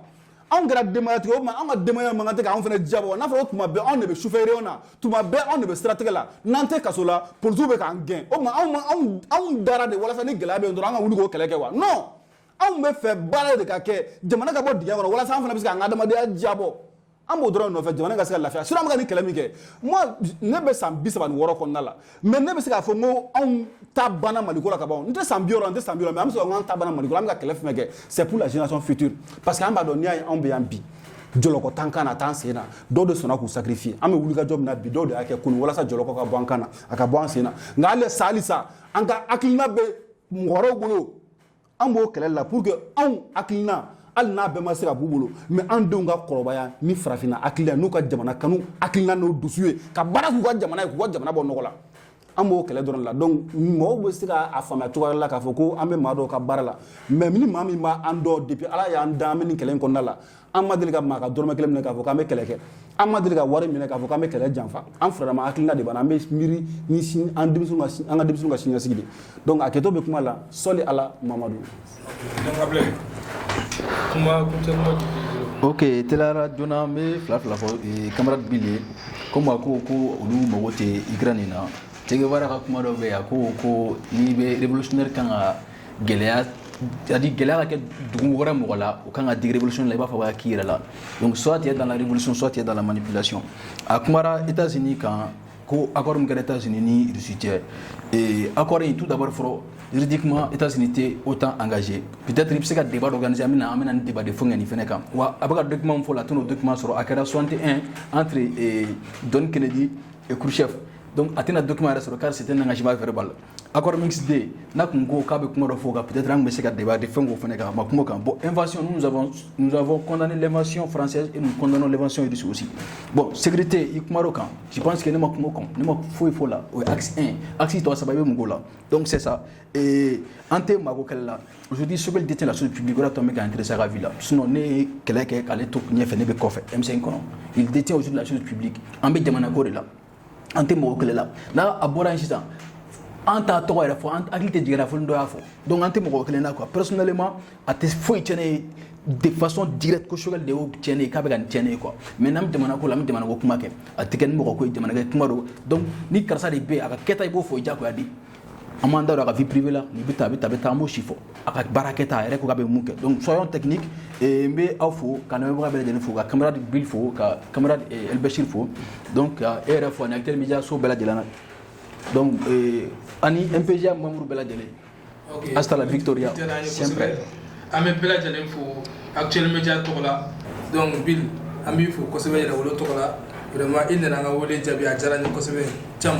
on gara démocratie o ma on démocratie mangate ka on fe diabo na foro tuma be on ne be chauffeur ona tuma be on ne be stratégie la nante kasola pour tout be ka ngain o ma on dara de wala sa ni gela be ndo nga wuli ko keleke wa non on be fe bala de ka ke jamana ka bo diya wala sa on fe na biska nga dama de diabo amo dron no fait jamana ka ska la fa sura ma ni kelemi ke moi ne be sam bisaba ni woro konna la mais ne be ska fo ngo on tabana maliko la ka ba on te sambioro mais am so on tabana maliko am ka kelef meke c'est pour la génération future parce que amba do ni ay on be ambi joloko tankana tansena do de sona ku sacrifier am wuli ka job na bi do de ake kun wala sa joloko ka bankana aka bansena ngale salisa anga akilna be ngoro gulo an b'o kɛlɛ la pour que anw hakilina hali n'a bɛɛ ma se ka b'u bolo mais an denw ka kɔrɔbaya ni farafinna hakilina n'u ka jamana kanu hakilina n'o dusu ye ka baara k'u ka jamana ye k'u ka jamana bɔ nɔgɔ la an b'o kɛlɛ dɔrɔn la donc mɔgɔw bɛ se k'a faamuya cogoya la k'a fɔ ko an bɛ maa dɔw ka baara la mais ni maa min b'an dɔn depuis ala y'an da an bɛ nin kɛlɛ in kɔnɔna la an ma deli ka maa ka dɔrɔmɛ kelen minɛ k'a fɔ k'an bɛ kɛlɛ kɛ an ma deli ka wari minɛ k'a fɔ k'an bɛ kɛlɛ janfa an farama hakilina de b'an na an bɛ miiri ni an ka denmisɛnninw ka siniɲɛsigi de donc a kɛtɔ bɛ kuma la sɔli ala mamadu. Ok, telara donna n bɛ fila fɔ camarade Bill ye komi a ko ko olu mago tɛ Ukraine na Che Guevara ka kuma dɔ bɛ yan ko n'i bɛ révolutionnaire kan ka gɛlɛya c'est-à-dire gɛlɛya ka kɛ dugu wɛrɛ mɔgɔ la o kan ka digi révolution la i b'a fɔ k'a k'i yɛrɛ la donc soit tu es dans la révolution soit tu es dans la manipulation a kumara États-Unis kan ko accord min kɛra États-Unis ni Russie cɛ accord in tout d'abord fɔlɔ juridiquement États-Unis tɛ autant engagé peut-être i bɛ se ka débat d'organiser an bɛna ni débat de fɔ nin fɛnɛ kan wa a bɛ ka document min fɔ la a tɛna o document sɔrɔ a kɛra 61 entre John Kennedy et Khrouchtchev donc a tɛna document yɛrɛ sɔrɔ car c'était un engagement verbal accord Minsk D n'a kun ko k'a bɛ kuma dɔ fɔ kan peut-être an tun bɛ se ka débat de fɛn k'o fɛnɛ kan a ma kuma kan bon invasion nous avons condamné l'invasion française et nous condamnons l'invasion russe aussi bon sécurité i kuma kan je pense que ne ma kuma kan ne ma foyi fɔ la o ye axe 1 axe tɔ saba i bɛ mun k'o la donc c'est ça an tɛ mago kɛlɛ la aujourd'hui Sobel détient la chose publique o de y'a to an bɛ ka intéresser a ka vie la sinon ne ye kɛlɛ kɛ k'ale to ɲɛfɛ ne bɛ kɔfɛ M5 kɔnɔ il détient aujourd'hui la chose publique an bɛ jamana ko de la an tɛ mago kɛlɛ la n'a a bɔra yen sisan an t'a tɔgɔ yɛrɛ fɔ an hakili tɛ jiginna fo ni dɔ y'a fɔ donc an tɛ mɔgɔ kelen na quoi personnellement a tɛ foyi tiɲɛ ne ye de façon directe ko Choguel de y'o tiɲɛ ne ye k'a bɛ ka nin tiɲɛ ne ye quoi mais n'an bɛ jamana ko la an bɛ jamana ko kuma kɛ a tɛ kɛ ni mɔgɔ ko ye jamana kɛ kuma don donc ni karisa de bɛ yen a ka kɛta i b'o fɔ i diyagoya di an m'an da don a ka vie privée la nin bɛ taa a bɛ taa an b'o si fɔ a ka baara kɛta a yɛrɛ ko k'a bɛ mun kɛ donc soyons techniques n bɛ aw fo ka lamɛnbaga bɛɛ lajɛlen fo ka camarade Bill fo ka camarade El Bachir fo donc e yɛrɛ fo ani acteur média so bɛɛ lajɛlen na donc ani MPGA membre bɛɛ lajɛlen hasta la victoria siempre an bɛ bɛɛ lajɛlen fo actuel média tɔgɔ la donc Bill an b'i fo kosɛbɛ yɛrɛ wolo tɔgɔ la vraiment i nana an ka wele jaabi a diyara n ye kosɛbɛ Thiam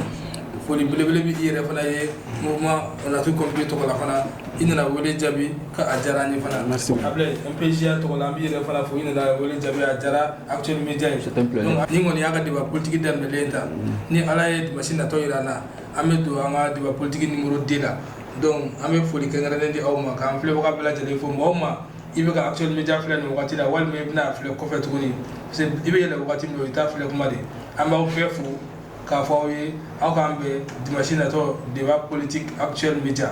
foli belebele bɛ i yɛrɛ fana ye mouvement on a tout compris tɔgɔ la fana i nana wele jaabi ka a diyara n ye fana Ablaye MPGA tɔgɔ la an b'i yɛrɛ fana fo i nana wele jaabi a diyara actuel média ye donc ni kɔni y'a ka débat politique daminɛlen ta ni ala ye dimanche natɔ yira an na an bɛ don an ka débat politique numéro 2 la donc an bɛ foli kɛrɛnkɛrɛnnen di aw ma k'an filɛbaga bɛɛ lajɛlen fo mɔgɔw ma i bɛ ka actuel média filɛ nin wagati la walima i bɛna filɛ kɔfɛ tuguni parce que i bɛ yɛlɛ wagati min na i t'a filɛ kuma de an b'aw bɛɛ fo k'a fɔ aw ye aw k'an bɛn dimanche natɔ débat politique actuel média